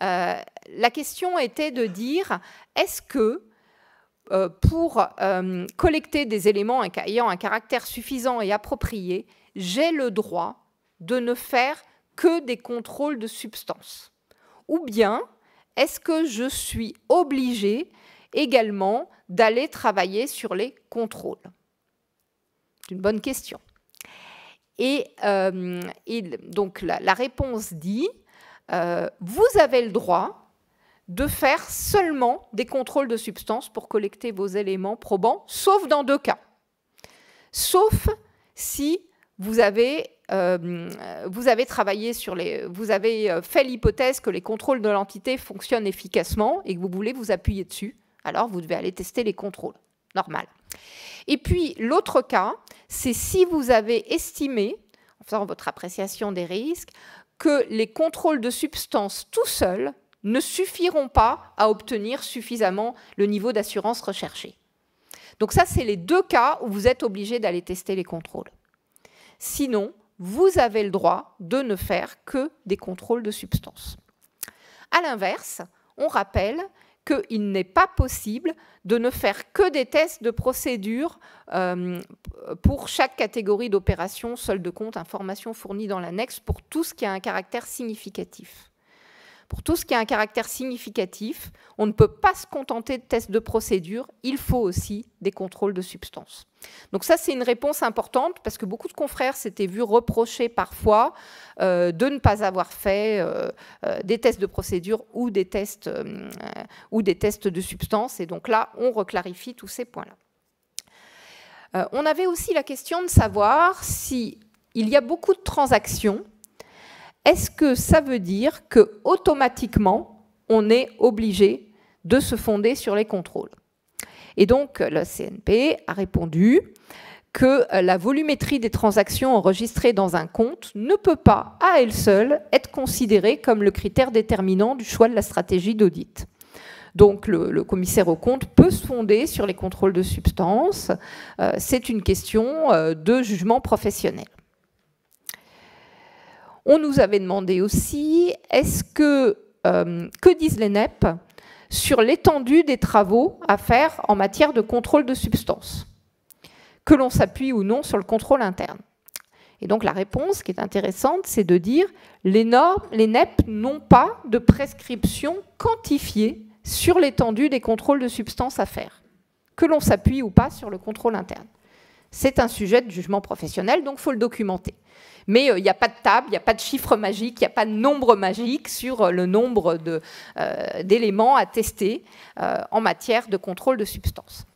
La question était de dire, est-ce que pour collecter des éléments ayant un caractère suffisant et approprié, j'ai le droit de ne faire que des contrôles de substance? Ou bien, est-ce que je suis obligé également d'aller travailler sur les contrôles? C'est une bonne question. Et donc, la réponse dit, vous avez le droit de faire seulement des contrôles de substance pour collecter vos éléments probants, sauf dans 2 cas. Sauf si vous avez travaillé vous avez fait l'hypothèse que les contrôles de l'entité fonctionnent efficacement et que vous voulez vous appuyer dessus. Alors, vous devez aller tester les contrôles. Normal. Et puis, l'autre cas, c'est si vous avez estimé, en faisant votre appréciation des risques, que les contrôles de substance tout seuls ne suffiront pas à obtenir suffisamment le niveau d'assurance recherché. Donc ça, c'est les 2 cas où vous êtes obligé d'aller tester les contrôles. Sinon, vous avez le droit de ne faire que des contrôles de substance. À l'inverse, on rappelle qu'il n'est pas possible de ne faire que des tests de procédure pour chaque catégorie d'opération, solde de compte, information fournie dans l'annexe, pour tout ce qui a un caractère significatif. Pour tout ce qui a un caractère significatif, on ne peut pas se contenter de tests de procédure, il faut aussi des contrôles de substance. Donc ça, c'est une réponse importante, parce que beaucoup de confrères s'étaient vus reprocher parfois de ne pas avoir fait des tests de procédure ou des tests de substance. Et donc là, on reclarifie tous ces points-là. On avait aussi la question de savoir s'il y a beaucoup de transactions. Est-ce que ça veut dire qu'automatiquement, on est obligé de se fonder sur les contrôles? Et donc, le CNP a répondu que la volumétrie des transactions enregistrées dans un compte ne peut pas, à elle seule, être considérée comme le critère déterminant du choix de la stratégie d'audit. Donc, le commissaire aux comptes peut se fonder sur les contrôles de substance. C'est une question de jugement professionnel. On nous avait demandé aussi, que disent les NEP sur l'étendue des travaux à faire en matière de contrôle de substance, que l'on s'appuie ou non sur le contrôle interne. Et donc la réponse qui est intéressante, c'est de dire les NEP n'ont pas de prescription quantifiée sur l'étendue des contrôles de substance à faire, que l'on s'appuie ou pas sur le contrôle interne. C'est un sujet de jugement professionnel, donc il faut le documenter. Mais il n'y a pas de table, il n'y a pas de chiffre magique, il n'y a pas de nombre magique sur le nombre d'éléments à tester en matière de contrôle de substance.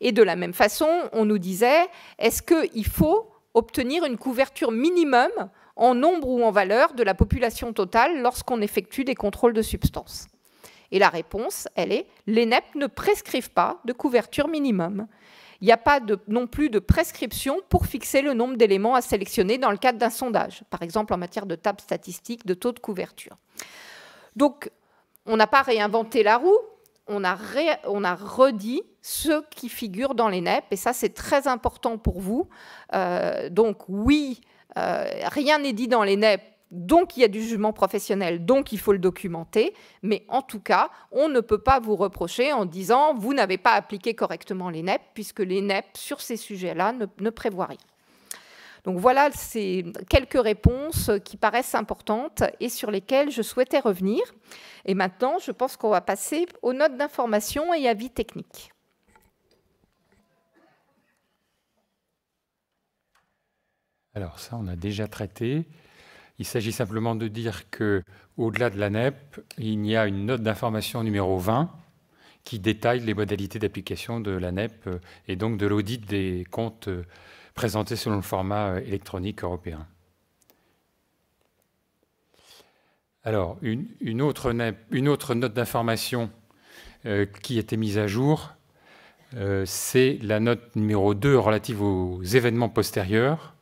Et de la même façon, on nous disait, est-ce qu'il faut obtenir une couverture minimum en nombre ou en valeur de la population totale lorsqu'on effectue des contrôles de substances. Et la réponse, elle est, les NEP ne prescrivent pas de couverture minimum. Il n'y a pas non plus de prescription pour fixer le nombre d'éléments à sélectionner dans le cadre d'un sondage, par exemple en matière de table statistique, de taux de couverture. Donc, on n'a pas réinventé la roue, on a redit ce qui figure dans les NEP, et ça, c'est très important pour vous. Donc, oui, rien n'est dit dans les NEP, donc il y a du jugement professionnel, donc il faut le documenter, mais en tout cas, on ne peut pas vous reprocher en disant « vous n'avez pas appliqué correctement les NEP », puisque les NEP, sur ces sujets-là, ne prévoient rien. Donc voilà, c'est quelques réponses qui paraissent importantes et sur lesquelles je souhaitais revenir. Et maintenant, je pense qu'on va passer aux notes d'information et avis techniques. Alors ça, on a déjà traité. Il s'agit simplement de dire qu'au-delà de la NEP, il y a une note d'information numéro 20 qui détaille les modalités d'application de la NEP et donc de l'audit des comptes présentés selon le format électronique européen. Alors, une autre note d'information qui était mise à jour, c'est la note numéro 2 relative aux événements postérieurs.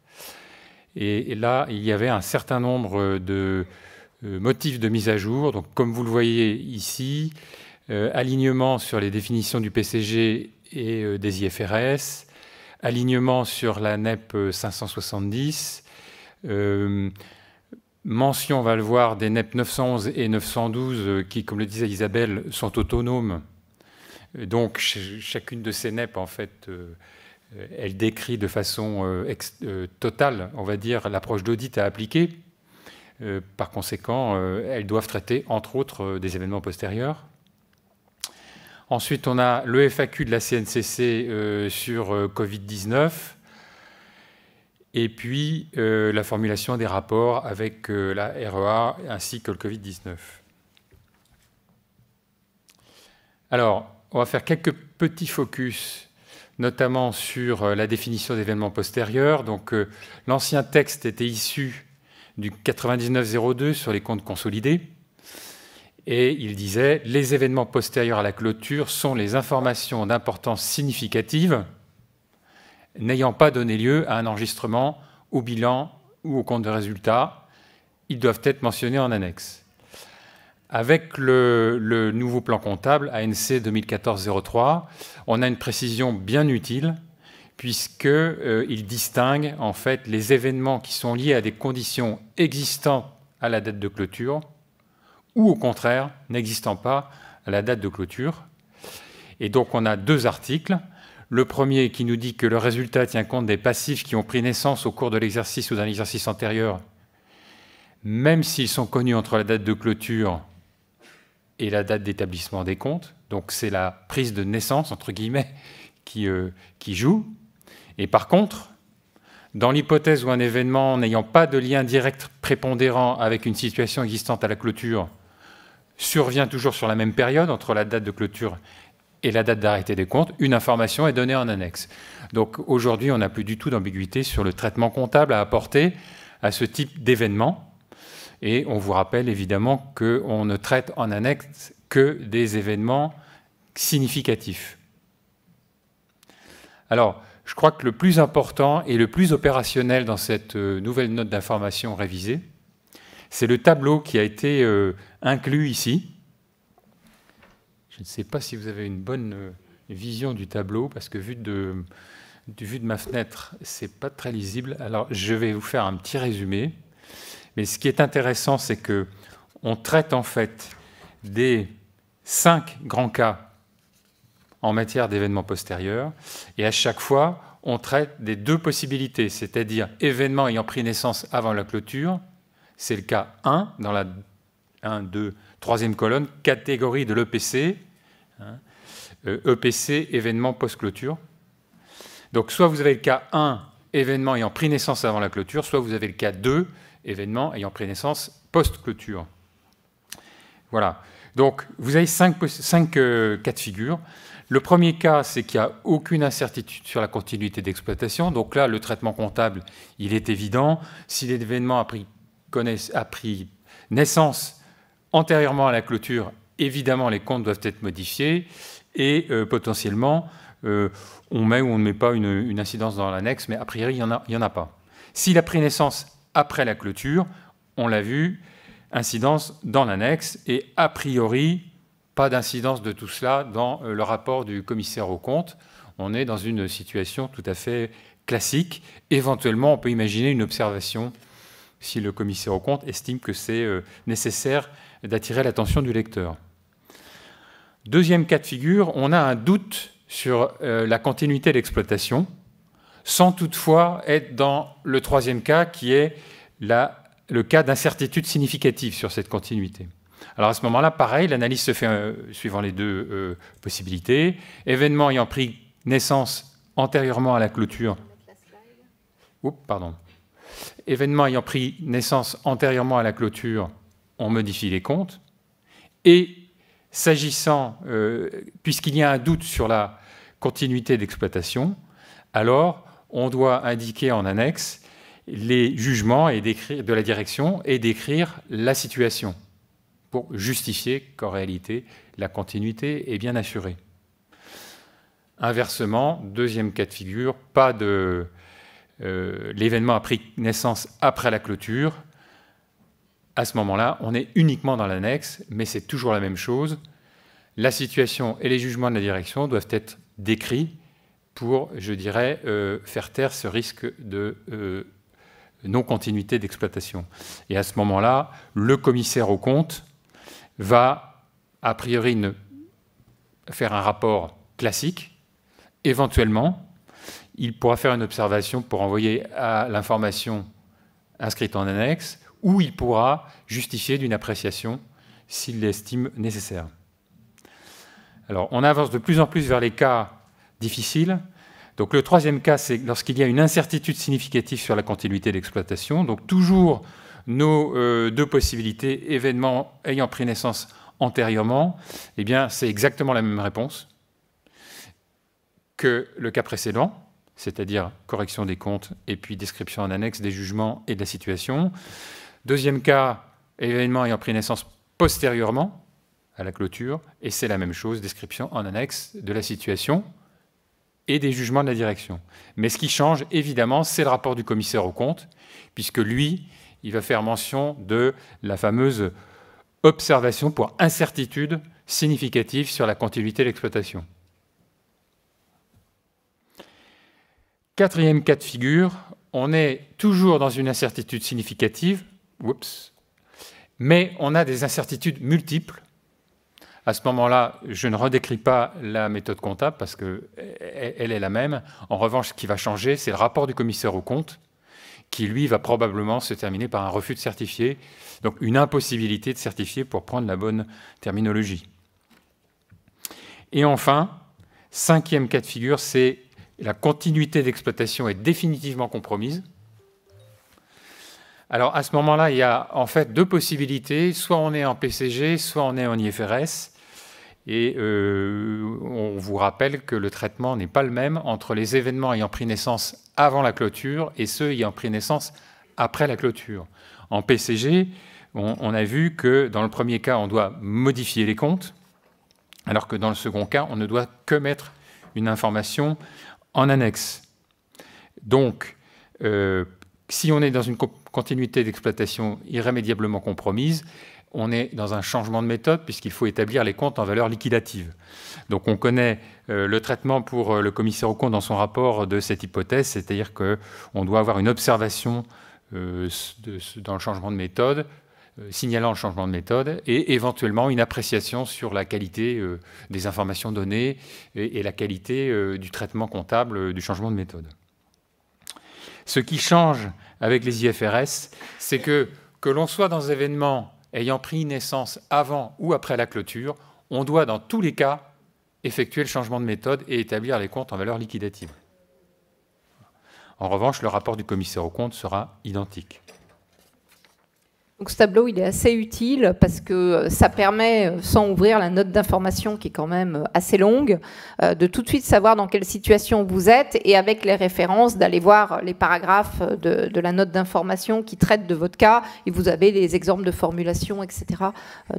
Et là, il y avait un certain nombre de motifs de mise à jour. Donc, comme vous le voyez ici, alignement sur les définitions du PCG et des IFRS, alignement sur la NEP 570, mention, on va le voir, des NEP 911 et 912 qui, comme le disait Isabelle, sont autonomes. Donc, chacune de ces NEP, en fait, elle décrit de façon totale, on va dire, l'approche d'audit à appliquer. Par conséquent, elles doivent traiter, entre autres, des événements postérieurs. Ensuite, on a le FAQ de la CNCC sur Covid-19. Et puis, la formulation des rapports avec la REA ainsi que le Covid-19. Alors, on va faire quelques petits focus, notamment sur la définition d'événements postérieurs. Donc, l'ancien texte était issu du 9902 sur les comptes consolidés. Et il disait « Les événements postérieurs à la clôture sont les informations d'importance significative n'ayant pas donné lieu à un enregistrement au bilan ou au compte de résultat. Ils doivent être mentionnés en annexe. » Avec le nouveau plan comptable ANC 2014-03, on a une précision bien utile puisqu'il distingue en fait les événements qui sont liés à des conditions existantes à la date de clôture ou au contraire n'existant pas à la date de clôture. Et donc on a deux articles. Le premier qui nous dit que le résultat tient compte des passifs qui ont pris naissance au cours de l'exercice ou d'un exercice antérieur, même s'ils sont connus entre la date de clôture et la date d'établissement des comptes. Donc c'est la prise de naissance, entre guillemets, qui joue. Et par contre, dans l'hypothèse où un événement n'ayant pas de lien direct prépondérant avec une situation existante à la clôture survient toujours sur la même période, entre la date de clôture et la date d'arrêté des comptes, une information est donnée en annexe. Donc aujourd'hui, on n'a plus du tout d'ambiguïté sur le traitement comptable à apporter à ce type d'événement. Et on vous rappelle évidemment qu'on ne traite en annexe que des événements significatifs. Alors, je crois que le plus important et le plus opérationnel dans cette nouvelle note d'information révisée, c'est le tableau qui a été inclus ici. Je ne sais pas si vous avez une bonne vision du tableau, parce que vu de ma fenêtre, ce n'est pas très lisible. Alors, je vais vous faire un petit résumé. Mais ce qui est intéressant, c'est qu'on traite en fait des 5 grands cas en matière d'événements postérieurs. Et à chaque fois, on traite des 2 possibilités, c'est-à-dire événements ayant pris naissance avant la clôture. C'est le cas 1, dans la 1, 2, 3e colonne, catégorie de l'EPC. EPC, événement post-clôture. Donc, soit vous avez le cas 1, événement ayant pris naissance avant la clôture, soit vous avez le cas 2, événement ayant pris naissance post-clôture. Voilà. Donc, vous avez 5 cas de figure. Le premier cas, c'est qu'il n'y a aucune incertitude sur la continuité d'exploitation. Donc là, le traitement comptable, il est évident. Si l'événement a pris naissance antérieurement à la clôture, évidemment, les comptes doivent être modifiés et potentiellement, on met ou on ne met pas une incidence dans l'annexe, mais a priori, il n'y en a pas. S'il a pris naissance après la clôture, on l'a vu, incidence dans l'annexe et a priori, pas d'incidence de tout cela dans le rapport du commissaire aux comptes. On est dans une situation tout à fait classique. Éventuellement, on peut imaginer une observation si le commissaire aux comptes estime que c'est nécessaire d'attirer l'attention du lecteur. Deuxième cas de figure, on a un doute sur la continuité d'exploitation, sans toutefois être dans le troisième cas, qui est le cas d'incertitude significative sur cette continuité. Alors à ce moment-là, pareil, l'analyse se fait suivant les deux possibilités. Événement ayant pris naissance antérieurement à la clôture. Événement ayant pris naissance antérieurement à la clôture, on modifie les comptes. Et s'agissant, puisqu'il y a un doute sur la continuité d'exploitation, alors on doit indiquer en annexe les jugements de la direction et décrire la situation pour justifier qu'en réalité, la continuité est bien assurée. Inversement, deuxième cas de figure, pas de... l'événement a pris naissance après la clôture. À ce moment-là, on est uniquement dans l'annexe, mais c'est toujours la même chose. La situation et les jugements de la direction doivent être décrits pour, je dirais, faire taire ce risque de non-continuité d'exploitation. Et à ce moment-là, le commissaire aux comptes va, a priori, faire un rapport classique. Éventuellement, il pourra faire une observation pour envoyer à l'information inscrite en annexe, ou il pourra justifier d'une appréciation s'il l'estime nécessaire. Alors, on avance de plus en plus vers les cas difficiles. Donc, le troisième cas, c'est lorsqu'il y a une incertitude significative sur la continuité d'exploitation. Donc, toujours nos deux possibilités, événements ayant pris naissance antérieurement, eh bien, c'est exactement la même réponse que le cas précédent, c'est-à-dire correction des comptes et puis description en annexe des jugements et de la situation. Deuxième cas, événement ayant pris naissance postérieurement à la clôture, et c'est la même chose, description en annexe de la situation et des jugements de la direction. Mais ce qui change, évidemment, c'est le rapport du commissaire aux comptes, puisque lui, il va faire mention de la fameuse observation pour incertitude significative sur la continuité de l'exploitation. Quatrième cas de figure, on est toujours dans une incertitude significative, mais on a des incertitudes multiples. À ce moment-là, je ne redécris pas la méthode comptable parce qu'elle est la même. En revanche, ce qui va changer, c'est le rapport du commissaire aux comptes qui, lui, va probablement se terminer par un refus de certifier, donc une impossibilité de certifier pour prendre la bonne terminologie. Et enfin, cinquième cas de figure, c'est la continuité d'exploitation est définitivement compromise. Alors, à ce moment-là, il y a en fait deux possibilités. Soit on est en PCG, soit on est en IFRS. Et on vous rappelle que le traitement n'est pas le même entre les événements ayant pris naissance avant la clôture et ceux ayant pris naissance après la clôture. En PCG, on a vu que dans le premier cas, on doit modifier les comptes, alors que dans le second cas, on ne doit que mettre une information en annexe. Donc, si on est dans une continuité d'exploitation irrémédiablement compromise, on est dans un changement de méthode puisqu'il faut établir les comptes en valeur liquidative. Donc on connaît le traitement pour le commissaire aux comptes dans son rapport de cette hypothèse, c'est-à-dire qu'on doit avoir une observation dans le changement de méthode, signalant le changement de méthode, et éventuellement une appréciation sur la qualité des informations données et la qualité du traitement comptable du changement de méthode. Ce qui change avec les IFRS, c'est que l'on soit dans un événement ayant pris naissance avant ou après la clôture, on doit dans tous les cas effectuer le changement de méthode et établir les comptes en valeur liquidative. En revanche, le rapport du commissaire aux comptes sera identique. Donc ce tableau, il est assez utile parce que ça permet, sans ouvrir la note d'information qui est quand même assez longue, de tout de suite savoir dans quelle situation vous êtes et avec les références d'aller voir les paragraphes de la note d'information qui traitent de votre cas et vous avez les exemples de formulation, etc.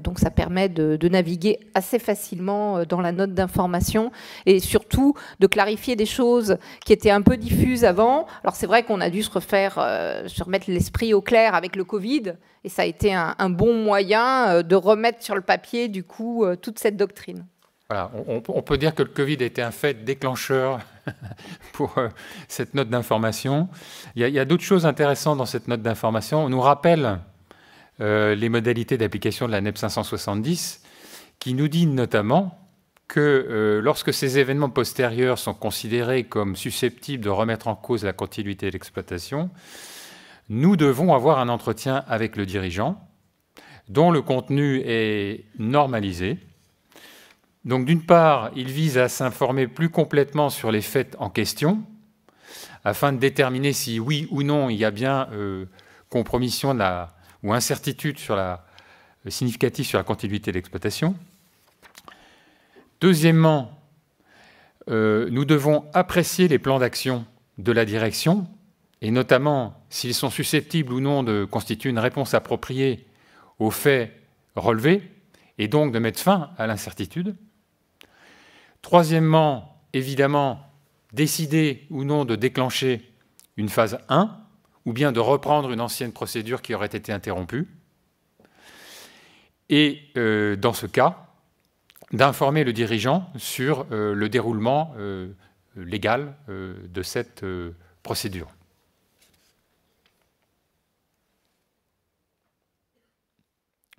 Donc ça permet de naviguer assez facilement dans la note d'information et surtout de clarifier des choses qui étaient un peu diffuses avant. Alors c'est vrai qu'on a dû se remettre l'esprit au clair avec le Covid. Et ça a été un bon moyen de remettre sur le papier, du coup, toute cette doctrine. Voilà, on peut dire que le Covid a été un fait déclencheur pour cette note d'information. Il y a d'autres choses intéressantes dans cette note d'information. On nous rappelle les modalités d'application de la NEP 570, qui nous dit notamment que lorsque ces événements postérieurs sont considérés comme susceptibles de remettre en cause la continuité de l'exploitation, nous devons avoir un entretien avec le dirigeant dont le contenu est normalisé. Donc d'une part, il vise à s'informer plus complètement sur les faits en question afin de déterminer si oui ou non il y a bien compromission ou incertitude significative sur la continuité de l'exploitation. Deuxièmement, nous devons apprécier les plans d'action de la direction et notamment s'ils sont susceptibles ou non de constituer une réponse appropriée aux faits relevés, et donc de mettre fin à l'incertitude. Troisièmement, évidemment, décider ou non de déclencher une phase 1, ou bien de reprendre une ancienne procédure qui aurait été interrompue. Et dans ce cas, d'informer le dirigeant sur le déroulement légal de cette procédure.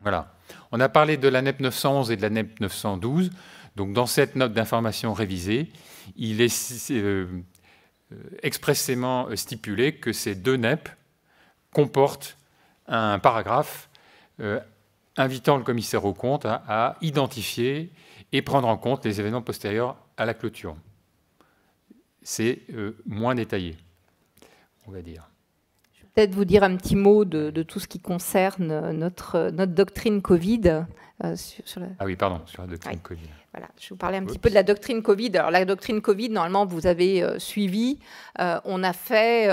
Voilà. On a parlé de la NEP 911 et de la NEP 912. Donc, dans cette note d'information révisée, il est expressément stipulé que ces deux NEP comportent un paragraphe invitant le commissaire aux comptes à identifier et prendre en compte les événements postérieurs à la clôture. C'est moins détaillé, on va dire. Peut-être vous dire un petit mot de tout ce qui concerne notre doctrine Covid. Sur la... Ah oui, pardon, sur la doctrine Covid. Voilà, je vais vous parler un petit peu de la doctrine Covid. Alors la doctrine Covid, normalement, vous avez suivi. On a fait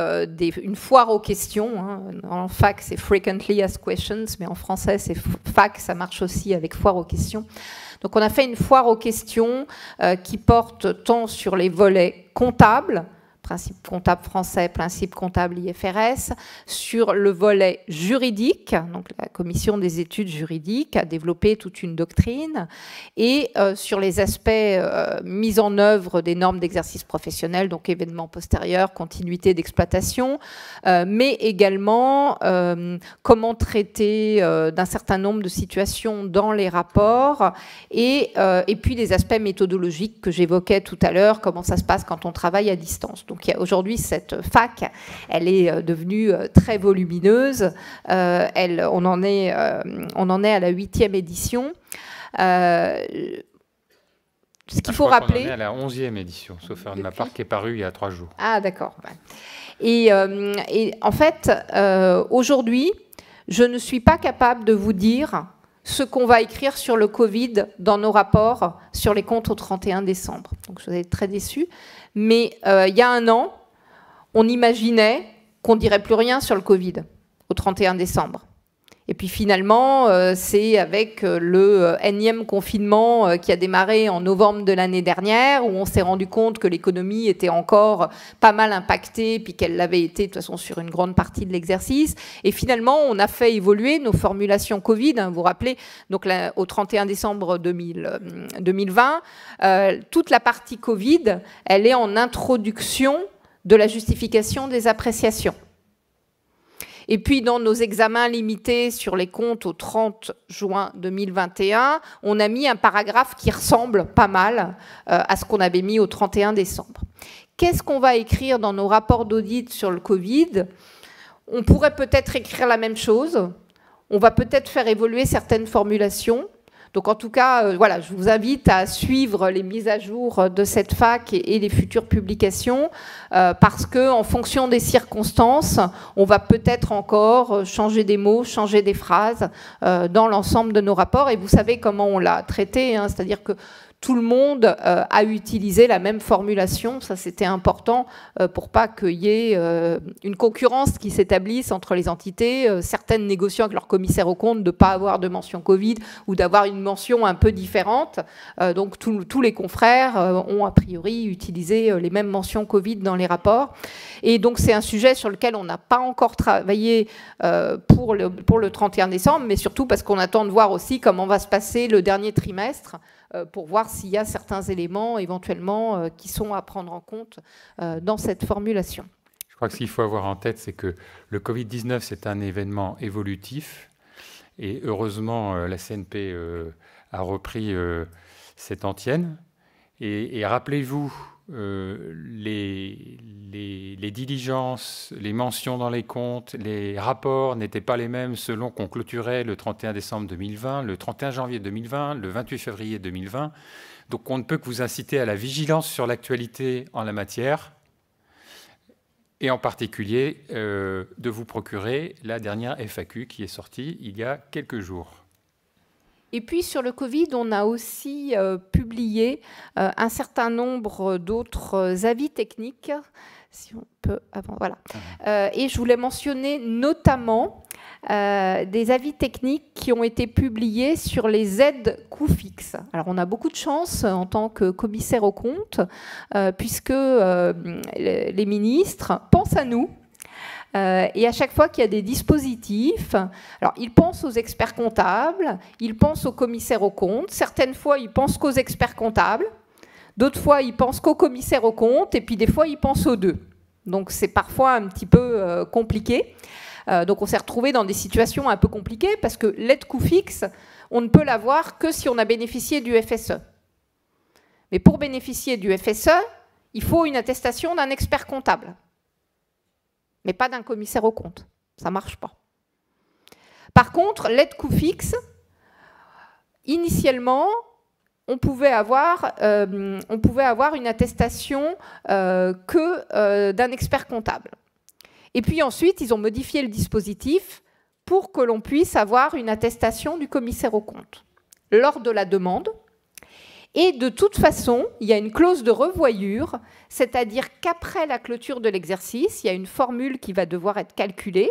une foire aux questions. Hein. En fac, c'est Frequently Asked Questions, mais en français, c'est fac, ça marche aussi avec foire aux questions. Donc on a fait une foire aux questions qui porte tant sur les volets comptables, principe comptable français, principe comptable IFRS, sur le volet juridique, donc la commission des études juridiques a développé toute une doctrine, et sur les aspects mis en œuvre des normes d'exercice professionnel, donc événements postérieurs, continuité d'exploitation, mais également comment traiter d'un certain nombre de situations dans les rapports, et puis les aspects méthodologiques que j'évoquais tout à l'heure, comment ça se passe quand on travaille à distance. Donc aujourd'hui, cette fac, elle est devenue très volumineuse. On en est à la 8e édition. Ce qu'il faut rappeler... On en est à la 11e édition, sauf erreur de ma part, qui est parue il y a 3 jours. Ah, d'accord. Et en fait, aujourd'hui, je ne suis pas capable de vous dire ce qu'on va écrire sur le Covid dans nos rapports sur les comptes au 31 décembre. Donc, je vais être très déçue. Mais il y a un an, on imaginait qu'on ne dirait plus rien sur le Covid au 31 décembre. Et puis finalement, c'est avec le énième confinement qui a démarré en novembre de l'année dernière, où on s'est rendu compte que l'économie était encore pas mal impactée, puis qu'elle l'avait été de toute façon sur une grande partie de l'exercice. Et finalement, on a fait évoluer nos formulations Covid. Hein, vous vous rappelez, donc là, au 31 décembre 2020, toute la partie Covid, elle est en introduction de la justification des appréciations. Et puis, dans nos examens limités sur les comptes au 30 juin 2021, on a mis un paragraphe qui ressemble pas mal à ce qu'on avait mis au 31 décembre. Qu'est-ce qu'on va écrire dans nos rapports d'audit sur le Covid? On pourrait peut-être écrire la même chose. On va peut-être faire évoluer certaines formulations. Donc en tout cas, voilà, je vous invite à suivre les mises à jour de cette fac et les futures publications, parce qu'en fonction des circonstances, on va peut-être encore changer des mots, changer des phrases dans l'ensemble de nos rapports. Et vous savez comment on l'a traité, hein, c'est-à-dire que tout le monde a utilisé la même formulation. Ça, c'était important pour pas qu'il y ait une concurrence qui s'établisse entre les entités, certaines négociant avec leur commissaire aux comptes de ne pas avoir de mention Covid ou d'avoir une mention un peu différente. Donc, tous les confrères ont a priori utilisé les mêmes mentions Covid dans les rapports. Et donc, c'est un sujet sur lequel on n'a pas encore travaillé pour le 31 décembre, mais surtout parce qu'on attend de voir aussi comment va se passer le dernier trimestre, pour voir s'il y a certains éléments éventuellement qui sont à prendre en compte dans cette formulation. Je crois que ce qu'il faut avoir en tête, c'est que le Covid-19, c'est un événement évolutif. Et heureusement, la CNP a repris cette antienne. Et rappelez-vous, les diligences, les mentions dans les comptes, les rapports n'étaient pas les mêmes selon qu'on clôturait le 31 décembre 2020, le 31 janvier 2020, le 28 février 2020. Donc on ne peut que vous inciter à la vigilance sur l'actualité en la matière, et en particulier de vous procurer la dernière FAQ qui est sortie il y a quelques jours. Et puis sur le Covid, on a aussi publié un certain nombre d'autres avis techniques, si on peut avant, voilà. Et je voulais mentionner notamment des avis techniques qui ont été publiés sur les aides coûts fixes. Alors on a beaucoup de chance en tant que commissaire aux comptes, puisque les ministres pensent à nous. Et à chaque fois qu'il y a des dispositifs, alors ils pensent aux experts comptables, ils pensent aux commissaires aux comptes, certaines fois ils pensent qu'aux experts comptables, d'autres fois ils pensent qu'aux commissaires aux comptes, et puis des fois ils pensent aux deux. Donc c'est parfois un petit peu compliqué. Donc on s'est retrouvé dans des situations un peu compliquées, parce que l'aide coût fixe, on ne peut l'avoir que si on a bénéficié du FSE. Mais pour bénéficier du FSE, il faut une attestation d'un expert comptable, mais pas d'un commissaire aux comptes. Ça ne marche pas. Par contre, l'aide coût fixe, initialement, on pouvait avoir une attestation d'un expert comptable. Et puis ensuite, ils ont modifié le dispositif pour que l'on puisse avoir une attestation du commissaire aux comptes lors de la demande. Et de toute façon, il y a une clause de revoyure, c'est-à-dire qu'après la clôture de l'exercice, il y a une formule qui va devoir être calculée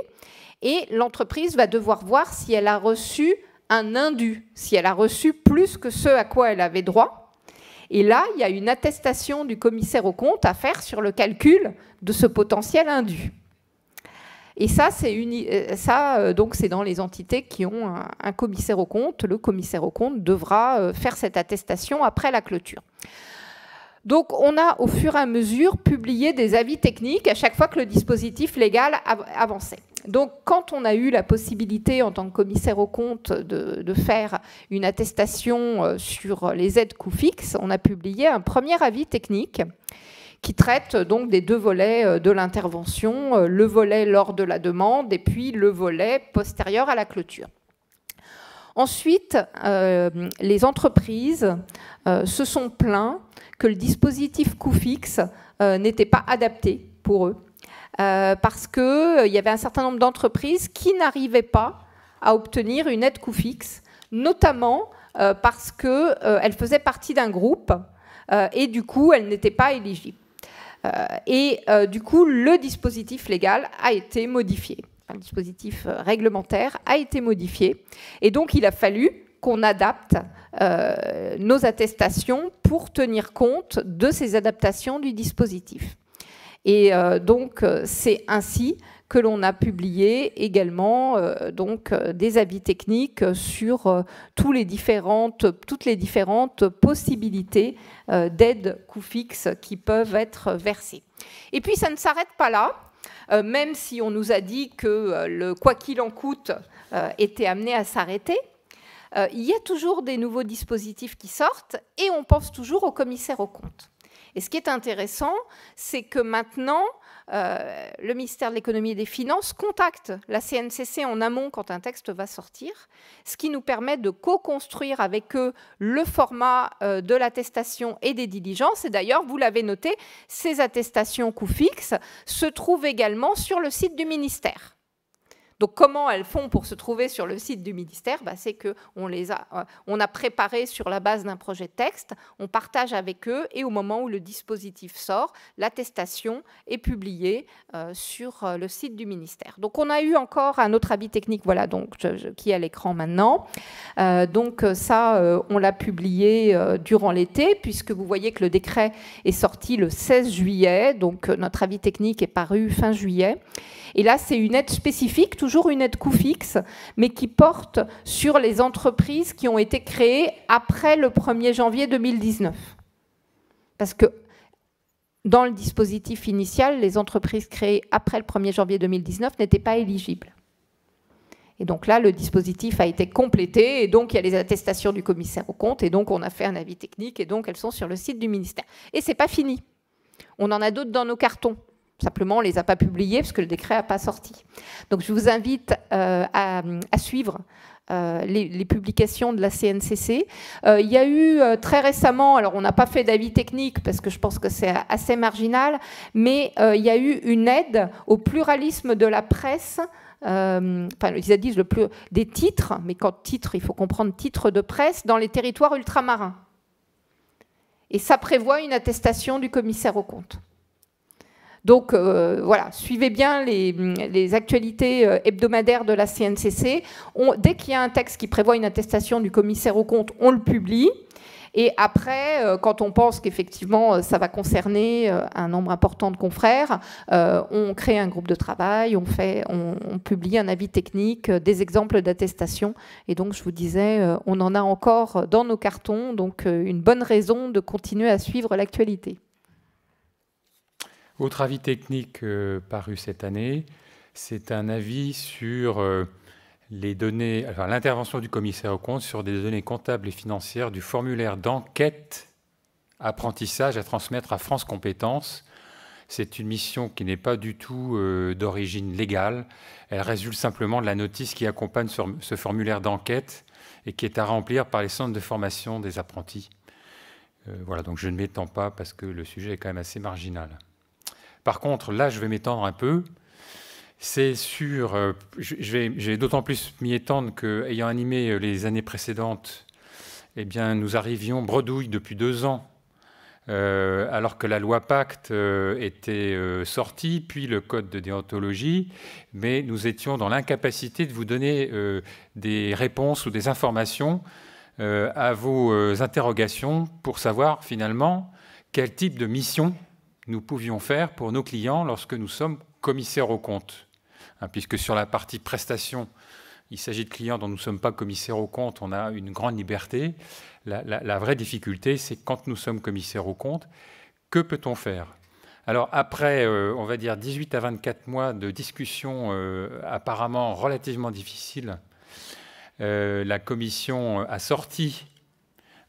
et l'entreprise va devoir voir si elle a reçu un indu, si elle a reçu plus que ce à quoi elle avait droit. Et là, il y a une attestation du commissaire aux comptes à faire sur le calcul de ce potentiel indu. Et ça, donc c'est dans les entités qui ont un commissaire aux comptes. Le commissaire aux comptes devra faire cette attestation après la clôture. Donc on a au fur et à mesure publié des avis techniques à chaque fois que le dispositif légal avançait. Donc quand on a eu la possibilité en tant que commissaire aux comptes de faire une attestation sur les aides coûts fixes, on a publié un premier avis technique qui traite donc des deux volets de l'intervention, le volet lors de la demande et puis le volet postérieur à la clôture. Ensuite, les entreprises se sont plaints que le dispositif coût fixe n'était pas adapté pour eux, parce qu'il y avait un certain nombre d'entreprises qui n'arrivaient pas à obtenir une aide coût fixe, notamment parce qu'elles faisaient partie d'un groupe et du coup, elles n'étaient pas éligibles. Du coup, le dispositif légal a été modifié. Le dispositif réglementaire a été modifié. Et donc, il a fallu qu'on adapte nos attestations pour tenir compte de ces adaptations du dispositif. Et donc, c'est ainsi que l'on a publié également des avis techniques sur toutes les différentes possibilités d'aide coût fixe qui peuvent être versées. Et puis ça ne s'arrête pas là, même si on nous a dit que le quoi qu'il en coûte était amené à s'arrêter. Il y a toujours des nouveaux dispositifs qui sortent et on pense toujours au commissaire aux comptes. Et ce qui est intéressant, c'est que maintenant, le ministère de l'économie et des finances contacte la CNCC en amont quand un texte va sortir, ce qui nous permet de co-construire avec eux le format de l'attestation et des diligences. Et d'ailleurs, vous l'avez noté, ces attestations coûts fixes se trouvent également sur le site du ministère. Donc, comment elles font pour se trouver sur le site du ministère? C'est qu'on a préparé sur la base d'un projet de texte, on partage avec eux, et au moment où le dispositif sort, l'attestation est publiée sur le site du ministère. Donc, on a eu encore un autre avis technique, voilà, donc, qui est à l'écran maintenant. Donc, ça, on l'a publié durant l'été, puisque vous voyez que le décret est sorti le 16 juillet, donc notre avis technique est paru fin juillet. Et là, c'est une aide spécifique, toujours une aide coût fixe, mais qui porte sur les entreprises qui ont été créées après le 1er janvier 2019. Parce que dans le dispositif initial, les entreprises créées après le 1er janvier 2019 n'étaient pas éligibles. Et donc là, le dispositif a été complété, et donc il y a les attestations du commissaire aux comptes, et donc on a fait un avis technique, et donc elles sont sur le site du ministère. Et ce n'est pas fini. On en a d'autres dans nos cartons. Simplement, on ne les a pas publiés parce que le décret n'a pas sorti. Donc, je vous invite à suivre les publications de la CNCC. Il y a eu très récemment, alors on n'a pas fait d'avis technique parce que je pense que c'est assez marginal, mais il y a eu une aide au pluralisme de la presse. Enfin, ils disent des titres, mais quand titre, il faut comprendre titre de presse dans les territoires ultramarins. Et ça prévoit une attestation du commissaire aux comptes. Donc voilà, suivez bien les actualités hebdomadaires de la CNCC. Dès qu'il y a un texte qui prévoit une attestation du commissaire aux comptes, on le publie. Et après, quand on pense qu'effectivement ça va concerner un nombre important de confrères, on crée un groupe de travail, on publie un avis technique, des exemples d'attestation. Et donc je vous disais, on en a encore dans nos cartons, donc une bonne raison de continuer à suivre l'actualité. Autre avis technique paru cette année, c'est un avis sur les données, enfin, l'intervention du commissaire aux comptes sur des données comptables et financières du formulaire d'enquête apprentissage à transmettre à France Compétences. C'est une mission qui n'est pas du tout d'origine légale. Elle résulte simplement de la notice qui accompagne ce formulaire d'enquête et qui est à remplir par les centres de formation des apprentis. Voilà, donc je ne m'étends pas parce que le sujet est quand même assez marginal. Par contre, là, je vais m'étendre un peu. C'est sur... je vais d'autant plus m'y étendre qu'ayant animé les années précédentes, eh bien, nous arrivions bredouille depuis 2 ans, alors que la loi Pacte était sortie, puis le code de déontologie, mais nous étions dans l'incapacité de vous donner des réponses ou des informations à vos interrogations pour savoir finalement quel type de mission nous pouvions faire pour nos clients lorsque nous sommes commissaires aux comptes. Puisque sur la partie prestation, il s'agit de clients dont nous ne sommes pas commissaires aux comptes, on a une grande liberté. La vraie difficulté, c'est quand nous sommes commissaires aux comptes, que peut-on faire? Alors après, on va dire 18 à 24 mois de discussions apparemment relativement difficiles, la commission a sorti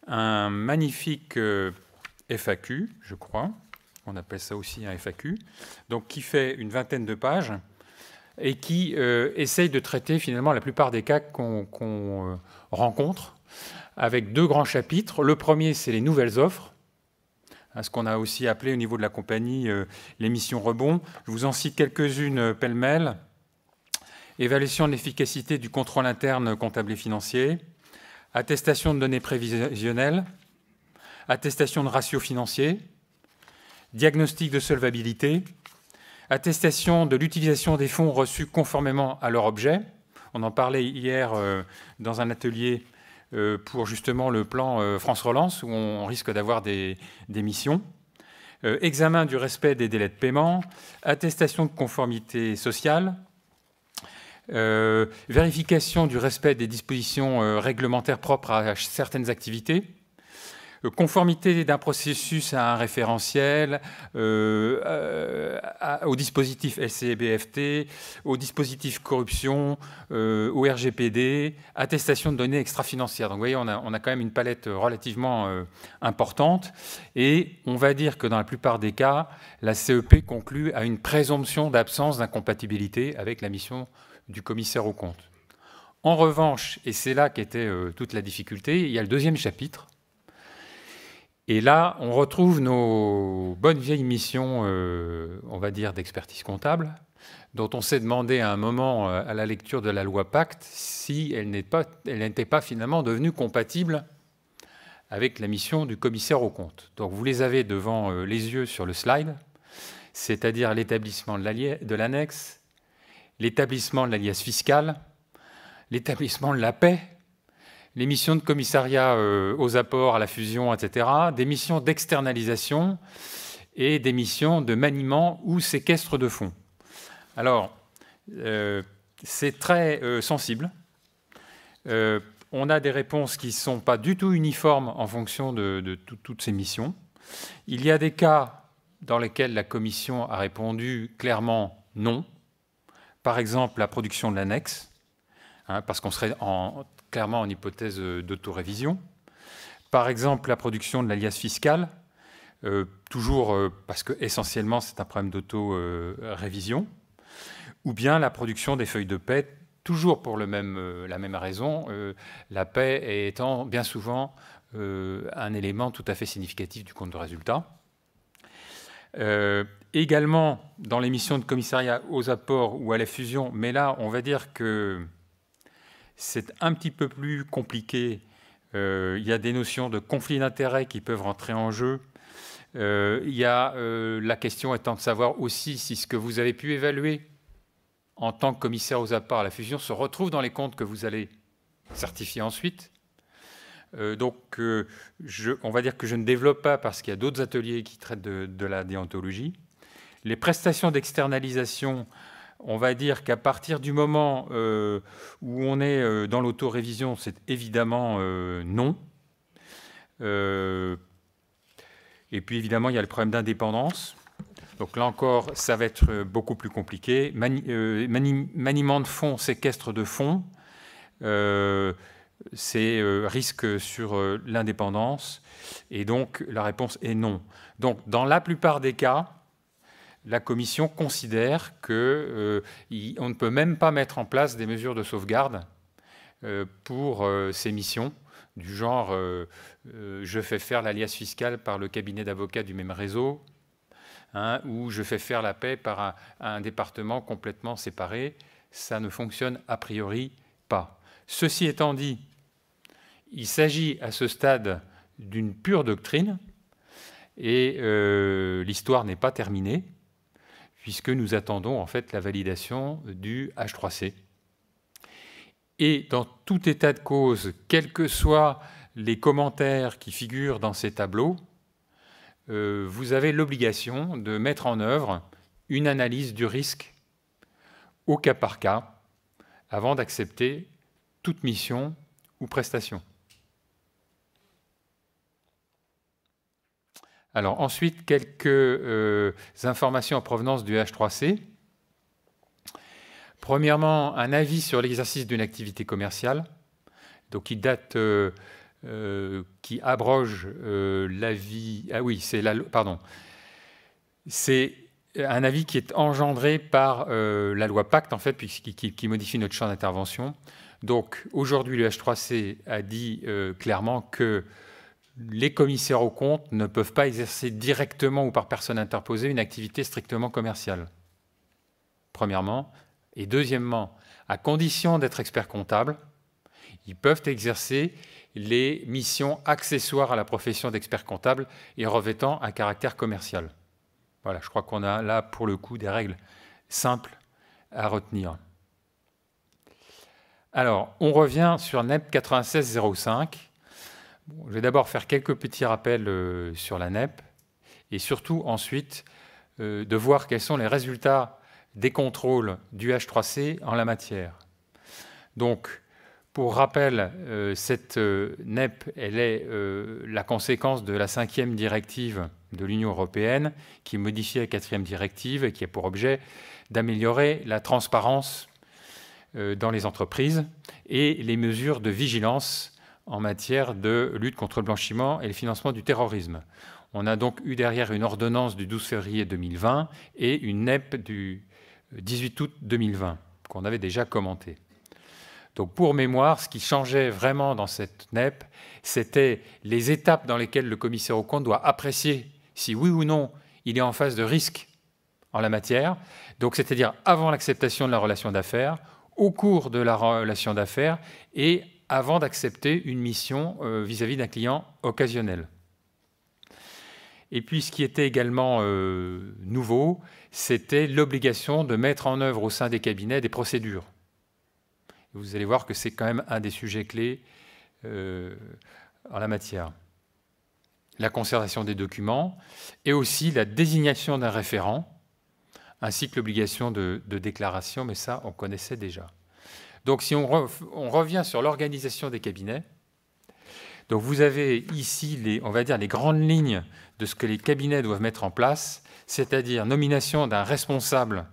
un magnifique FAQ, je crois. On appelle ça aussi un FAQ, donc qui fait une vingtaine de pages et qui essaye de traiter finalement la plupart des cas qu'on rencontre avec 2 grands chapitres. Le premier, c'est les nouvelles offres, ce qu'on a aussi appelé au niveau de la compagnie les missions rebond. Je vous en cite quelques-unes pêle-mêle. Évaluation de l'efficacité du contrôle interne comptable et financier, attestation de données prévisionnelles, attestation de ratios financiers, diagnostic de solvabilité, attestation de l'utilisation des fonds reçus conformément à leur objet. On en parlait hier dans un atelier pour justement le plan France Relance, où on risque d'avoir des missions. Examen du respect des délais de paiement, attestation de conformité sociale, vérification du respect des dispositions réglementaires propres à certaines activités, Conformité d'un processus à un référentiel, au dispositif SCBFT, au dispositif corruption, au RGPD, attestation de données extra-financières. Donc vous voyez, on a quand même une palette relativement importante. Et on va dire que dans la plupart des cas, la CEP conclut à une présomption d'absence d'incompatibilité avec la mission du commissaire aux comptes. En revanche, et c'est là qu'était toute la difficulté, il y a le deuxième chapitre. Et là, on retrouve nos bonnes vieilles missions, on va dire, d'expertise comptable, dont on s'est demandé à un moment, à la lecture de la loi Pacte, si elle n'était pas finalement devenue compatible avec la mission du commissaire aux comptes. Donc vous les avez devant les yeux sur le slide, c'est-à-dire l'établissement de l'annexe, l'établissement de l'alias fiscal, l'établissement de la paie, les missions de commissariat aux apports, à la fusion, etc., des missions d'externalisation et des missions de maniement ou séquestre de fonds. Alors, c'est très sensible. On a des réponses qui ne sont pas du tout uniformes en fonction de toutes ces missions. Il y a des cas dans lesquels la Commission a répondu clairement non. Par exemple, la production de l'annexe, parce qu'on serait clairement en hypothèse d'autorévision. Par exemple, la production de l'alias fiscal, toujours parce que essentiellement c'est un problème d'auto-révision, ou bien la production des feuilles de paie, toujours pour la même raison, la paie étant bien souvent un élément tout à fait significatif du compte de résultat. Également, dans les missions de commissariat aux apports ou à la fusion, mais là, on va dire que c'est un petit peu plus compliqué. Il y a des notions de conflit d'intérêts qui peuvent rentrer en jeu. Il y a la question étant de savoir aussi si ce que vous avez pu évaluer en tant que commissaire aux apports à la fusion se retrouve dans les comptes que vous allez certifier ensuite. Donc, on va dire que je ne développe pas parce qu'il y a d'autres ateliers qui traitent de la déontologie. Les prestations d'externalisation, on va dire qu'à partir du moment où on est dans l'autorévision, c'est évidemment non. Et puis évidemment, il y a le problème d'indépendance. Donc là encore, ça va être beaucoup plus compliqué. Maniement de fonds, séquestre de fonds, c'est risque sur l'indépendance. Et donc la réponse est non. Donc dans la plupart des cas, la Commission considère qu'on ne peut même pas mettre en place des mesures de sauvegarde pour ces missions, du genre je fais faire l'alias fiscal par le cabinet d'avocats du même réseau, ou je fais faire la paie par un département complètement séparé. Ça ne fonctionne a priori pas. Ceci étant dit, il s'agit à ce stade d'une pure doctrine et l'histoire n'est pas terminée, puisque nous attendons en fait la validation du H3C. Et dans tout état de cause, quels que soient les commentaires qui figurent dans ces tableaux, vous avez l'obligation de mettre en œuvre une analyse du risque au cas par cas avant d'accepter toute mission ou prestation. Alors ensuite, quelques informations en provenance du H3C. Premièrement, un avis sur l'exercice d'une activité commerciale, donc qui date, qui abroge l'avis. Ah oui, c'est un avis qui est engendré par la loi Pacte en fait, qui modifie notre champ d'intervention. Donc aujourd'hui, le H3C a dit clairement que les commissaires aux comptes ne peuvent pas exercer directement ou par personne interposée une activité strictement commerciale, premièrement. Et deuxièmement, à condition d'être experts comptables, ils peuvent exercer les missions accessoires à la profession d'expert comptable et revêtant un caractère commercial. Voilà, je crois qu'on a là, pour le coup, des règles simples à retenir. Alors, on revient sur NEP 9605. Bon, je vais d'abord faire quelques petits rappels sur la NEP et surtout ensuite de voir quels sont les résultats des contrôles du H3C en la matière. Donc, Pour rappel, cette NEP, elle est la conséquence de la 5e directive de l'Union européenne qui modifie la 4e directive et qui a pour objet d'améliorer la transparence dans les entreprises et les mesures de vigilance en matière de lutte contre le blanchiment et le financement du terrorisme. On a donc eu derrière une ordonnance du 12 février 2020 et une NEP du 18 août 2020 qu'on avait déjà commentée. Donc pour mémoire, ce qui changeait vraiment dans cette NEP, c'était les étapes dans lesquelles le commissaire aux comptes doit apprécier si oui ou non il est en phase de risque en la matière. Donc c'est-à-dire avant l'acceptation de la relation d'affaires, au cours de la relation d'affaires et avant d'accepter une mission vis-à-vis d'un client occasionnel. Et puis ce qui était également nouveau, c'était l'obligation de mettre en œuvre au sein des cabinets des procédures. Vous allez voir que c'est quand même un des sujets clés en la matière. La conservation des documents et aussi la désignation d'un référent, ainsi que l'obligation de déclaration, mais ça, on connaissait déjà. Donc si on revient sur l'organisation des cabinets, donc vous avez ici, on va dire, les grandes lignes de ce que les cabinets doivent mettre en place, c'est-à-dire nomination d'un responsable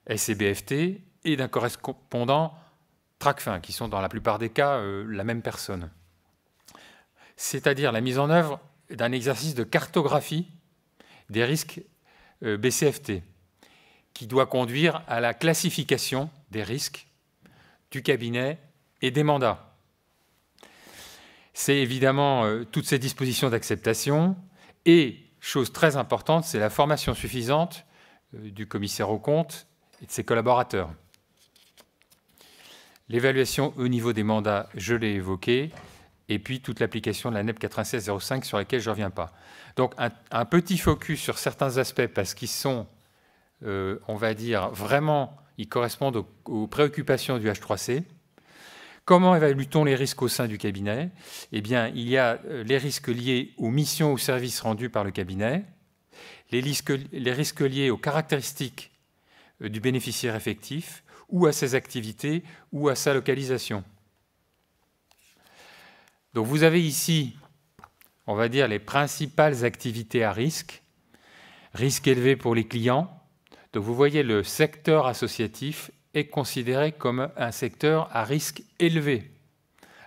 SCBFT et d'un correspondant TRACFIN, qui sont dans la plupart des cas la même personne. C'est-à-dire la mise en œuvre d'un exercice de cartographie des risques BCFT, qui doit conduire à la classification des risques du cabinet et des mandats. C'est évidemment toutes ces dispositions d'acceptation et, chose très importante, c'est la formation suffisante du commissaire aux comptes et de ses collaborateurs. L'évaluation au niveau des mandats, je l'ai évoqué, et puis toute l'application de la NEP 9605 sur laquelle je ne reviens pas. Donc un petit focus sur certains aspects parce qu'ils sont, on va dire, vraiment, ils correspondent aux préoccupations du H3C. Comment évalue-t-on les risques au sein du cabinet? Eh bien, il y a les risques liés aux missions ou services rendus par le cabinet, les risques liés aux caractéristiques du bénéficiaire effectif, ou à ses activités, ou à sa localisation. Donc vous avez ici, on va dire, les principales activités à risque. Risque élevé pour les clients. Donc vous voyez, le secteur associatif est considéré comme un secteur à risque élevé,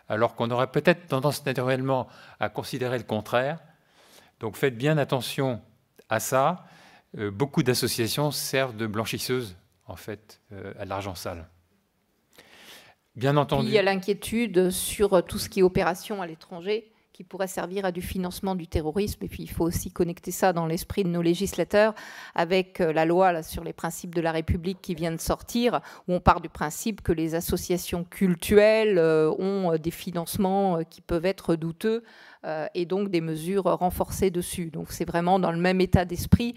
alors qu'on aurait peut-être tendance naturellement à considérer le contraire. Donc faites bien attention à ça. Beaucoup d'associations servent de blanchisseuses, en fait, à l'argent sale. Bien entendu. Puis il y a l'inquiétude sur tout ce qui est opération à l'étranger, qui pourrait servir à du financement du terrorisme. Et puis il faut aussi connecter ça dans l'esprit de nos législateurs avec la loi là, sur les principes de la République qui vient de sortir, où on part du principe que les associations cultuelles ont des financements qui peuvent être douteux et donc des mesures renforcées dessus. Donc c'est vraiment dans le même état d'esprit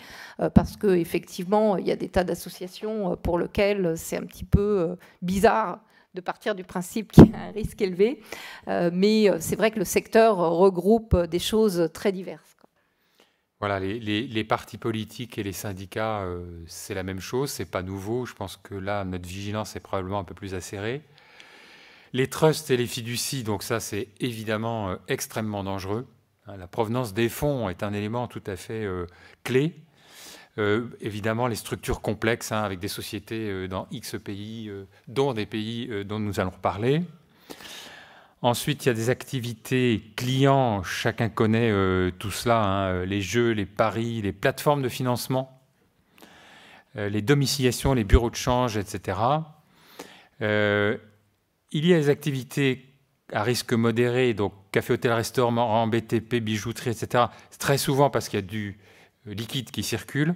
parce qu'effectivement, il y a des tas d'associations pour lesquelles c'est un petit peu bizarre de partir du principe qu'il y a un risque élevé. Mais c'est vrai que le secteur regroupe des choses très diverses. Voilà, les partis politiques et les syndicats, c'est la même chose, c'est pas nouveau. Je pense que là, notre vigilance est probablement un peu plus acérée. Les trusts et les fiducies, donc ça, c'est évidemment extrêmement dangereux. La provenance des fonds est un élément tout à fait clé. Évidemment, les structures complexes, avec des sociétés dans X pays, dont des pays dont nous allons reparler. Ensuite, il y a des activités clients, chacun connaît tout cela, les jeux, les paris, les plateformes de financement, les domiciliations, les bureaux de change, etc. Il y a des activités à risque modéré, donc café, hôtel, restaurant, BTP, bijouterie, etc. Très souvent parce qu'il y a du liquide qui circule.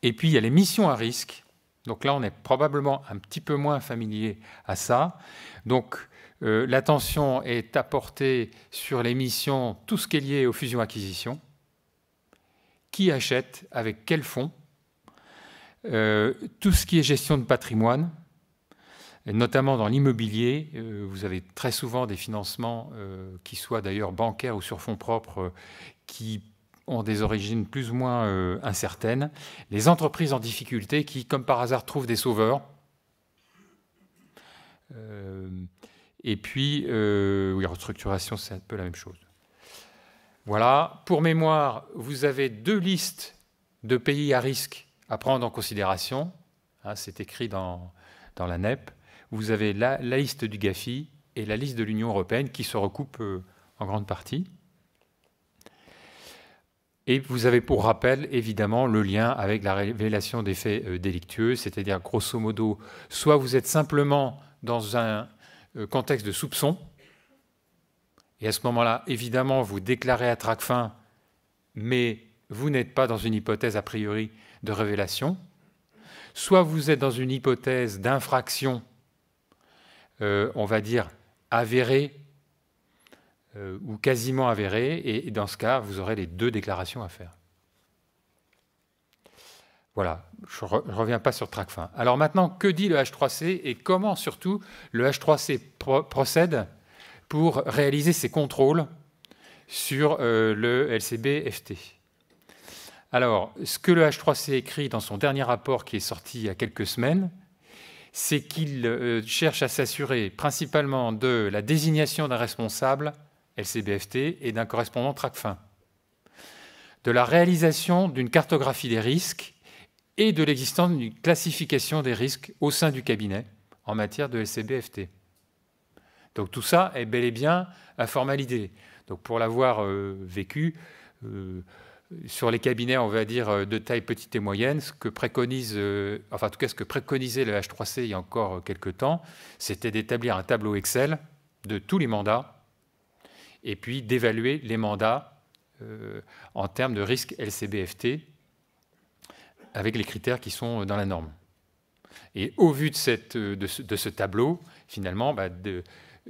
Et puis, il y a les missions à risque. Donc là, on est probablement un petit peu moins familier à ça. Donc, l'attention est apportée sur les missions, tout ce qui est lié aux fusions-acquisitions. Qui achète, avec quels fonds, tout ce qui est gestion de patrimoine, et notamment dans l'immobilier. Vous avez très souvent des financements qui soient d'ailleurs bancaires ou sur fonds propres qui ont des origines plus ou moins incertaines. Les entreprises en difficulté qui, comme par hasard, trouvent des sauveurs. Et puis, oui, restructuration, c'est un peu la même chose. Voilà. Pour mémoire, vous avez 2 listes de pays à risque à prendre en considération. Hein, c'est écrit dans la NEP. Vous avez la liste du GAFI et la liste de l'Union européenne qui se recoupent en grande partie. Et vous avez pour rappel, évidemment, le lien avec la révélation des faits délictueux, c'est-à-dire, grosso modo, soit vous êtes simplement dans un contexte de soupçon, et à ce moment-là, évidemment, vous déclarez à Tracfin, mais vous n'êtes pas dans une hypothèse a priori de révélation, soit vous êtes dans une hypothèse d'infraction, on va dire, avérée, ou quasiment avérée, et dans ce cas, vous aurez les 2 déclarations à faire. Voilà, je ne reviens pas sur Tracfin. Alors maintenant, que dit le H3C et comment surtout le H3C procède pour réaliser ses contrôles sur le LCB-FT? Alors, ce que le H3C écrit dans son dernier rapport qui est sorti il y a quelques semaines, c'est qu'il cherche à s'assurer principalement de la désignation d'un responsable LCB-FT et d'un correspondant Tracfin, de la réalisation d'une cartographie des risques et de l'existence d'une classification des risques au sein du cabinet en matière de LCB-FT. Donc tout ça est bel et bien à formalité. Donc pour l'avoir vécu, sur les cabinets, on va dire, de taille petite et moyenne, ce que préconise, enfin en tout cas ce que préconisait le H3C il y a encore quelques temps, c'était d'établir un tableau Excel de tous les mandats et puis d'évaluer les mandats en termes de risque LCB-FT avec les critères qui sont dans la norme. Et au vu de ce tableau, finalement,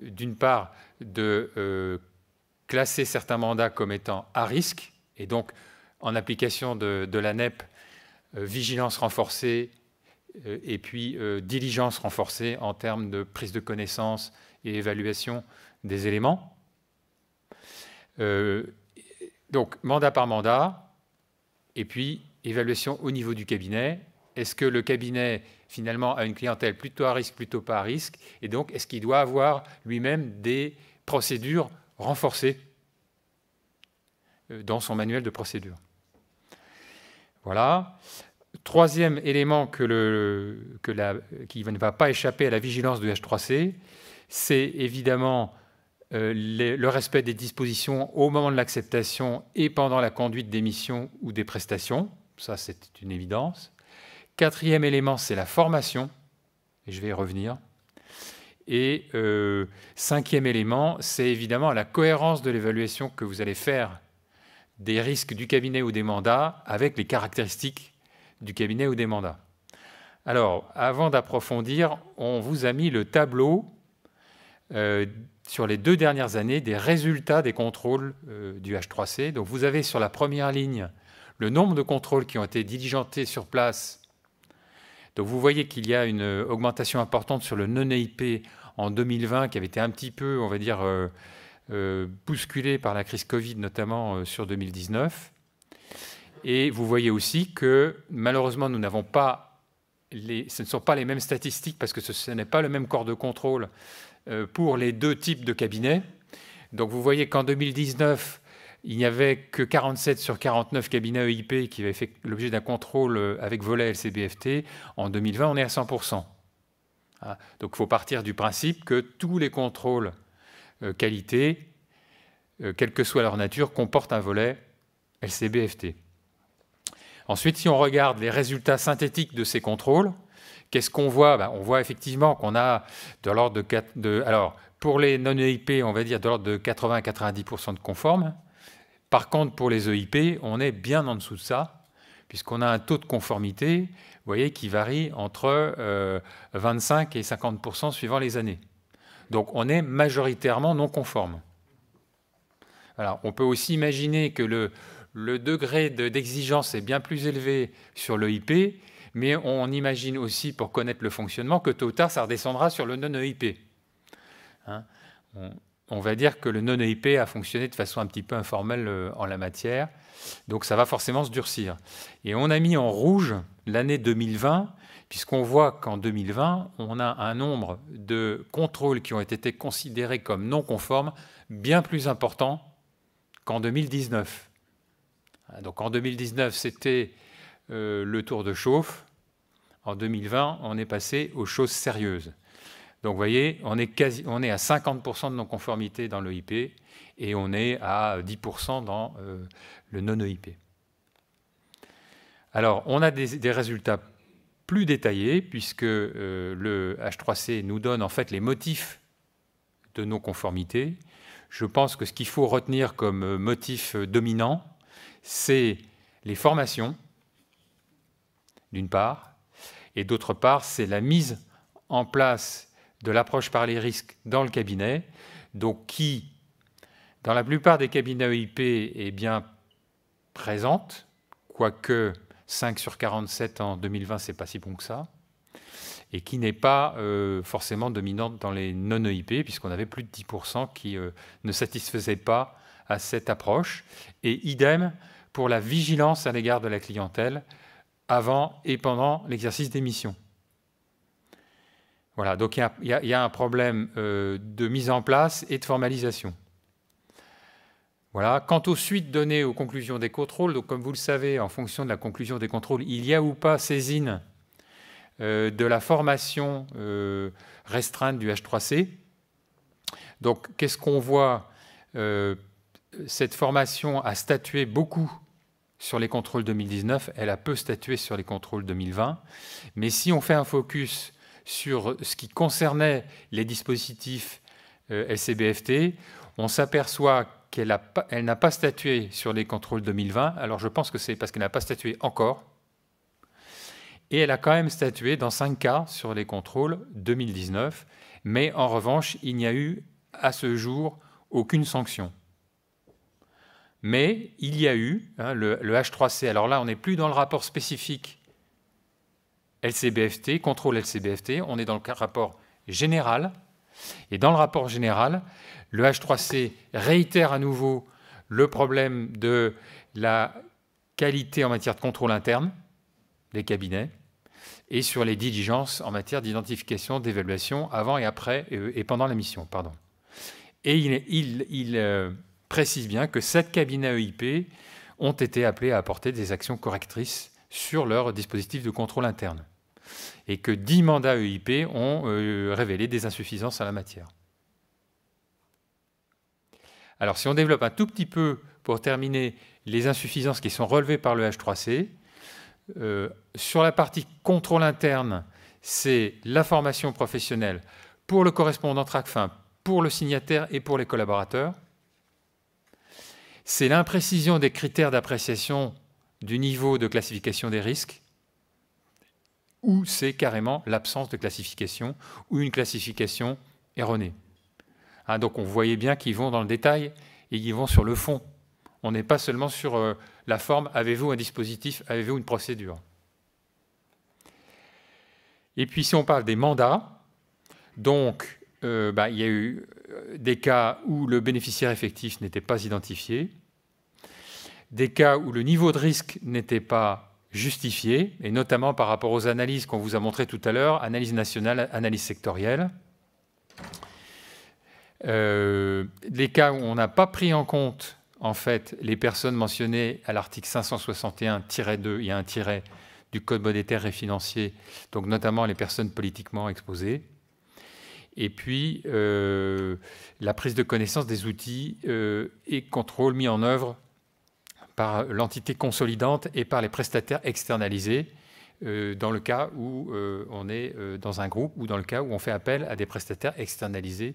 d'une part, de classer certains mandats comme étant à risque, et donc en application de la NEP, vigilance renforcée et puis diligence renforcée en termes de prise de connaissance et évaluation des éléments. Donc, mandat par mandat, et puis évaluation au niveau du cabinet. Est-ce que le cabinet, finalement, a une clientèle plutôt à risque, plutôt pas à risque? Et donc, est-ce qu'il doit avoir lui-même des procédures renforcées dans son manuel de procédure? Voilà. Troisième élément qui ne va pas échapper à la vigilance du H3C, c'est évidemment le respect des dispositions au moment de l'acceptation et pendant la conduite des missions ou des prestations. Ça, c'est une évidence. Quatrième élément, c'est la formation, et je vais y revenir. Et cinquième élément, c'est évidemment la cohérence de l'évaluation que vous allez faire des risques du cabinet ou des mandats avec les caractéristiques du cabinet ou des mandats. Alors, avant d'approfondir, on vous a mis le tableau sur les 2 dernières années des résultats des contrôles du H3C. Donc vous avez sur la première ligne le nombre de contrôles qui ont été diligentés sur place. Donc vous voyez qu'il y a une augmentation importante sur le non-EIP en 2020 qui avait été un petit peu, on va dire, bousculé par la crise Covid, notamment sur 2019. Et vous voyez aussi que malheureusement, nous n'avons pas ce ne sont pas les mêmes statistiques parce que ce n'est pas le même corps de contrôle pour les 2 types de cabinets. Donc vous voyez qu'en 2019, il n'y avait que 47 sur 49 cabinets EIP qui avaient fait l'objet d'un contrôle avec volet LCB-FT. En 2020, on est à 100%. Donc il faut partir du principe que tous les contrôles qualité, quelle que soit leur nature, comportent un volet LCB-FT. Ensuite, si on regarde les résultats synthétiques de ces contrôles, qu'est-ce qu'on voit? On voit effectivement qu'on a de l'ordre alors, pour les non-EIP, on va dire de l'ordre de 80 à 90% de conformes. Par contre, pour les EIP, on est bien en dessous de ça, puisqu'on a un taux de conformité, vous voyez, qui varie entre 25 et 50% suivant les années. Donc, on est majoritairement non conforme. Alors, on peut aussi imaginer que le degré d'exigence est bien plus élevé sur l'EIP, mais on imagine aussi, pour connaître le fonctionnement, que tôt ou tard, ça redescendra sur le non-EIP. Hein, on va dire que le non-EIP a fonctionné de façon un petit peu informelle en la matière. Donc ça va forcément se durcir. Et on a mis en rouge l'année 2020, puisqu'on voit qu'en 2020, on a un nombre de contrôles qui ont été considérés comme non conformes bien plus important qu'en 2019. Donc en 2019, c'était le tour de chauffe. En 2020, on est passé aux choses sérieuses. Donc vous voyez, on est à 50% de non-conformité dans l'EIP et on est à 10% dans le non-EIP. Alors, on a des résultats plus détaillés puisque le H3C nous donne en fait les motifs de non-conformité. Je pense que ce qu'il faut retenir comme motif dominant, c'est les formations, d'une part, et d'autre part, c'est la mise en place de l'approche par les risques dans le cabinet, donc qui, dans la plupart des cabinets EIP, est bien présente, quoique 5 sur 47 en 2020, c'est pas si bon que ça, et qui n'est pas forcément dominante dans les non-EIP, puisqu'on avait plus de 10% qui ne satisfaisaient pas à cette approche, et idem pour la vigilance à l'égard de la clientèle avant et pendant l'exercice des missions. Voilà, donc il y a un problème de mise en place et de formalisation. Voilà. Quant aux suites données aux conclusions des contrôles, donc comme vous le savez, en fonction de la conclusion des contrôles, il y a ou pas saisine de la formation restreinte du H3C. Donc qu'est-ce qu'on voit? Cette formation a statué beaucoup sur les contrôles 2019, elle a peu statué sur les contrôles 2020. Mais si on fait un focus sur ce qui concernait les dispositifs LCBFT, on s'aperçoit qu'elle n'a pas statué sur les contrôles 2020. Alors je pense que c'est parce qu'elle n'a pas statué encore. Et elle a quand même statué dans 5 cas sur les contrôles 2019. Mais en revanche, il n'y a eu à ce jour aucune sanction. Mais il y a eu le H3C. Alors là, on n'est plus dans le rapport spécifique LCBFT, contrôle LCBFT, on est dans le rapport général. Et dans le rapport général, le H3C réitère à nouveau le problème de la qualité en matière de contrôle interne des cabinets et sur les diligences en matière d'identification, d'évaluation avant et après et pendant la mission. Pardon. Et il précise bien que 7 cabinets EIP ont été appelés à apporter des actions correctrices sur leur dispositif de contrôle interne et que 10 mandats EIP ont révélé des insuffisances en la matière. Alors si on développe un tout petit peu, pour terminer, les insuffisances qui sont relevées par le H3C, sur la partie contrôle interne, c'est la formation professionnelle pour le correspondant TRACFIN, pour le signataire et pour les collaborateurs. C'est l'imprécision des critères d'appréciation du niveau de classification des risques, ou c'est carrément l'absence de classification ou une classification erronée. Donc on voyait bien qu'ils vont dans le détail et qu'ils vont sur le fond. On n'est pas seulement sur la forme, avez-vous un dispositif, avez-vous une procédure. Et puis si on parle des mandats, donc il y a eu des cas où le bénéficiaire effectif n'était pas identifié, des cas où le niveau de risque n'était pas justifié, et notamment par rapport aux analyses qu'on vous a montrées tout à l'heure, analyse nationale, analyse sectorielle. Les cas où on n'a pas pris en compte en fait les personnes mentionnées à l'article 561-2, il y a un tiret du Code monétaire et financier, donc notamment les personnes politiquement exposées. Et puis la prise de connaissance des outils et contrôles mis en œuvre par l'entité consolidante et par les prestataires externalisés, dans le cas où on est dans un groupe ou dans le cas où on fait appel à des prestataires externalisés,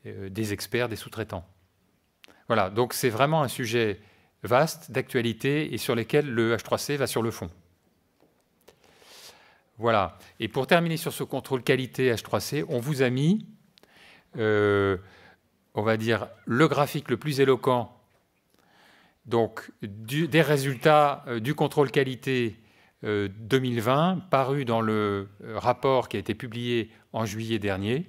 des experts, des sous-traitants. Voilà, donc c'est vraiment un sujet vaste, d'actualité, et sur lequel le H3C va sur le fond. Voilà. Et pour terminer sur ce contrôle qualité H3C, on vous a mis, on va dire, le graphique le plus éloquent donc, des résultats du contrôle qualité 2020, paru dans le rapport qui a été publié en juillet dernier.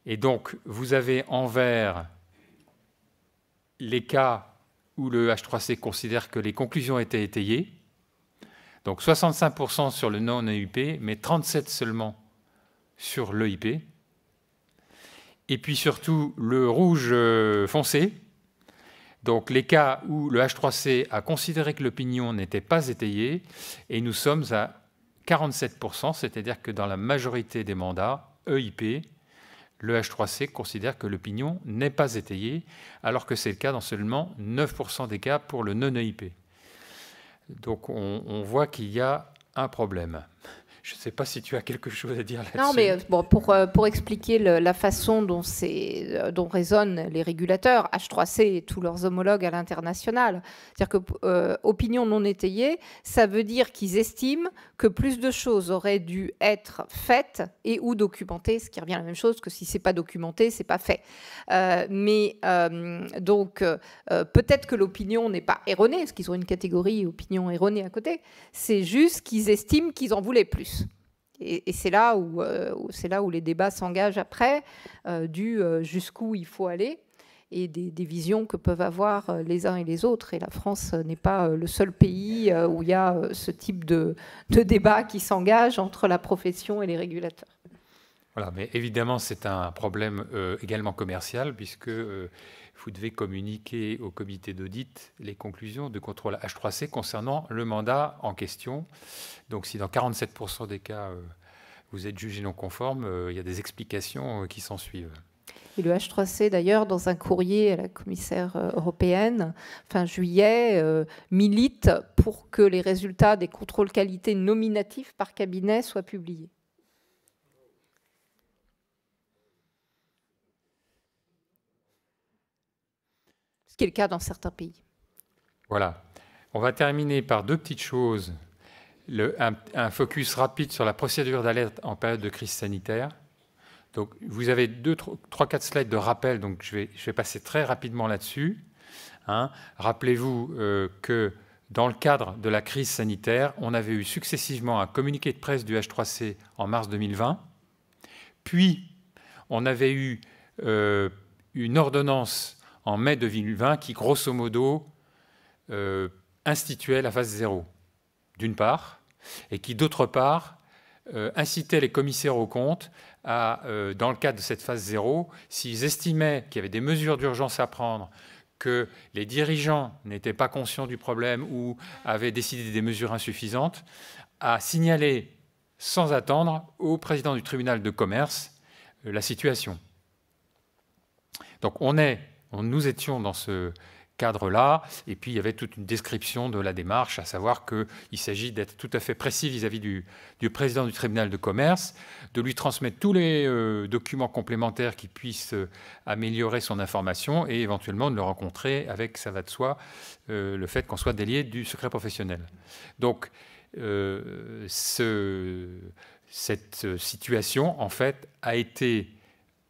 Et donc, vous avez en vert les cas où le H3C considère que les conclusions étaient étayées. Donc 65% sur le non-EIP, mais 37% seulement sur l'EIP. Et puis surtout le rouge foncé, donc les cas où le H3C a considéré que l'opinion n'était pas étayée, et nous sommes à 47%, c'est-à-dire que dans la majorité des mandats EIP, le H3C considère que l'opinion n'est pas étayée, alors que c'est le cas dans seulement 9% des cas pour le non-EIP. Donc on voit qu'il y a un problème. Je ne sais pas si tu as quelque chose à dire là-dessus. Non, mais bon, pour expliquer la façon dont raisonnent les régulateurs, H3C et tous leurs homologues à l'international, c'est-à-dire que opinion non étayée, ça veut dire qu'ils estiment que plus de choses auraient dû être faites et ou documentées, ce qui revient à la même chose que si c'est pas documenté, c'est pas fait. Donc peut-être que l'opinion n'est pas erronée, parce qu'ils ont une catégorie opinion erronée à côté. C'est juste qu'ils estiment qu'ils en voulaient plus. Et c'est là où les débats s'engagent après, jusqu'où il faut aller, et des visions que peuvent avoir les uns et les autres. Et la France n'est pas le seul pays où il y a ce type de débat qui s'engage entre la profession et les régulateurs. Voilà, mais évidemment, c'est un problème également commercial, puisque vous devez communiquer au comité d'audit les conclusions de contrôle H3C concernant le mandat en question. Donc si dans 47% des cas, vous êtes jugé non conforme, il y a des explications qui s'en suivent. Et le H3C, d'ailleurs, dans un courrier à la commissaire européenne, fin juillet, milite pour que les résultats des contrôles qualité nominatifs par cabinet soient publiés. Ce qui est le cas dans certains pays. Voilà. On va terminer par deux petites choses. Un focus rapide sur la procédure d'alerte en période de crise sanitaire. Donc, vous avez 3-4 slides de rappel, donc je vais passer très rapidement là-dessus. Rappelez-vous que dans le cadre de la crise sanitaire, on avait eu successivement un communiqué de presse du H3C en mars 2020, puis on avait eu une ordonnance en mai 2020 qui, grosso modo, instituait la phase 0, d'une part, et qui, d'autre part, incitait les commissaires aux comptes à, dans le cadre de cette phase 0, s'ils estimaient qu'il y avait des mesures d'urgence à prendre, que les dirigeants n'étaient pas conscients du problème ou avaient décidé des mesures insuffisantes, à signaler sans attendre au président du tribunal de commerce la situation. Donc nous étions dans ce cadre-là, et puis il y avait toute une description de la démarche, à savoir qu'il s'agit d'être tout à fait précis vis-à-vis du président du tribunal de commerce, de lui transmettre tous les documents complémentaires qui puissent améliorer son information, et éventuellement de le rencontrer avec, ça va de soi, le fait qu'on soit délié du secret professionnel. Donc, cette situation, en fait, a été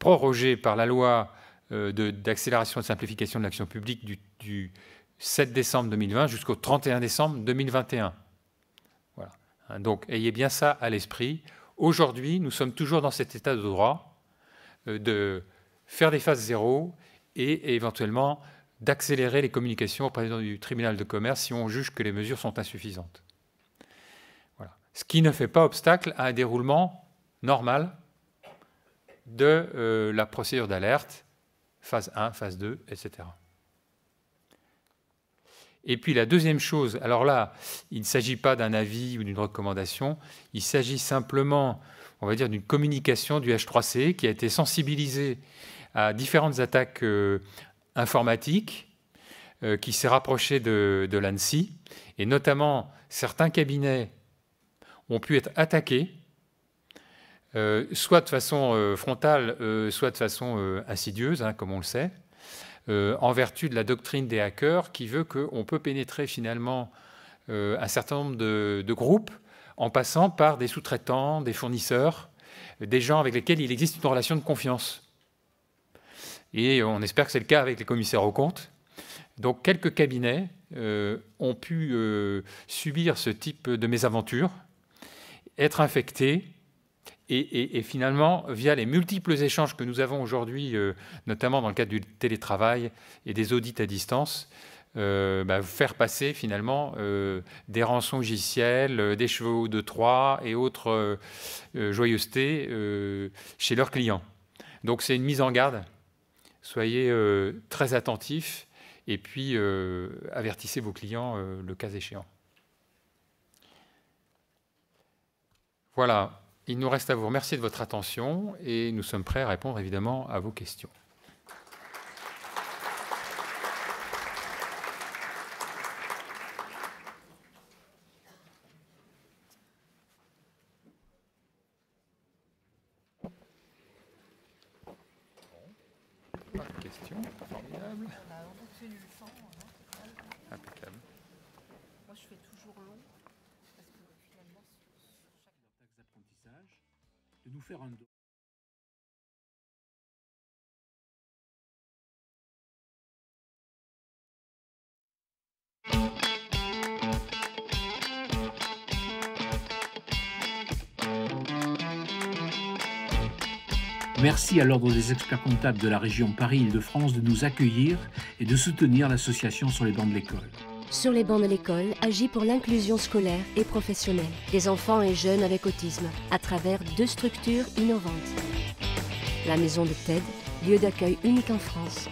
prorogée par la loi d'accélération et de simplification de l'action publique du 7 décembre 2020 jusqu'au 31 décembre 2021. Voilà. Donc, ayez bien ça à l'esprit. Aujourd'hui, nous sommes toujours dans cet état de droit de faire des phases 0 et éventuellement d'accélérer les communications au président du tribunal de commerce si on juge que les mesures sont insuffisantes. Voilà. Ce qui ne fait pas obstacle à un déroulement normal de la procédure d'alerte, phase 1, phase 2, etc. Et puis la deuxième chose, alors là, il ne s'agit pas d'un avis ou d'une recommandation, il s'agit simplement, on va dire, d'une communication du H3C qui a été sensibilisé à différentes attaques informatiques, qui s'est rapproché de l'ANSSI, et notamment certains cabinets ont pu être attaqués, soit de façon frontale, soit de façon insidieuse, comme on le sait, en vertu de la doctrine des hackers qui veut qu'on peut pénétrer finalement un certain nombre de groupes en passant par des sous-traitants, des fournisseurs, des gens avec lesquels il existe une relation de confiance. Et on espère que c'est le cas avec les commissaires aux comptes. Donc quelques cabinets ont pu subir ce type de mésaventure, être infectés Et finalement, via les multiples échanges que nous avons aujourd'hui, notamment dans le cadre du télétravail et des audits à distance, faire passer finalement des rançongiciels, des chevaux de Troie et autres joyeusetés chez leurs clients. Donc c'est une mise en garde. Soyez très attentifs et puis avertissez vos clients le cas échéant. Voilà, il nous reste à vous remercier de votre attention et nous sommes prêts à répondre évidemment à vos questions. Pas de questions, formidable. Impeccable. Moi, je fais toujours long, parce que finalement, sur chaque taxe d'apprentissage, de nous faire un don. Merci à l'Ordre des experts comptables de la région Paris-Île-de-France de nous accueillir et de soutenir l'association Sur les bancs de l'école. Sur les bancs de l'école agit pour l'inclusion scolaire et professionnelle des enfants et jeunes avec autisme à travers 2 structures innovantes. La maison de TED, lieu d'accueil unique en France,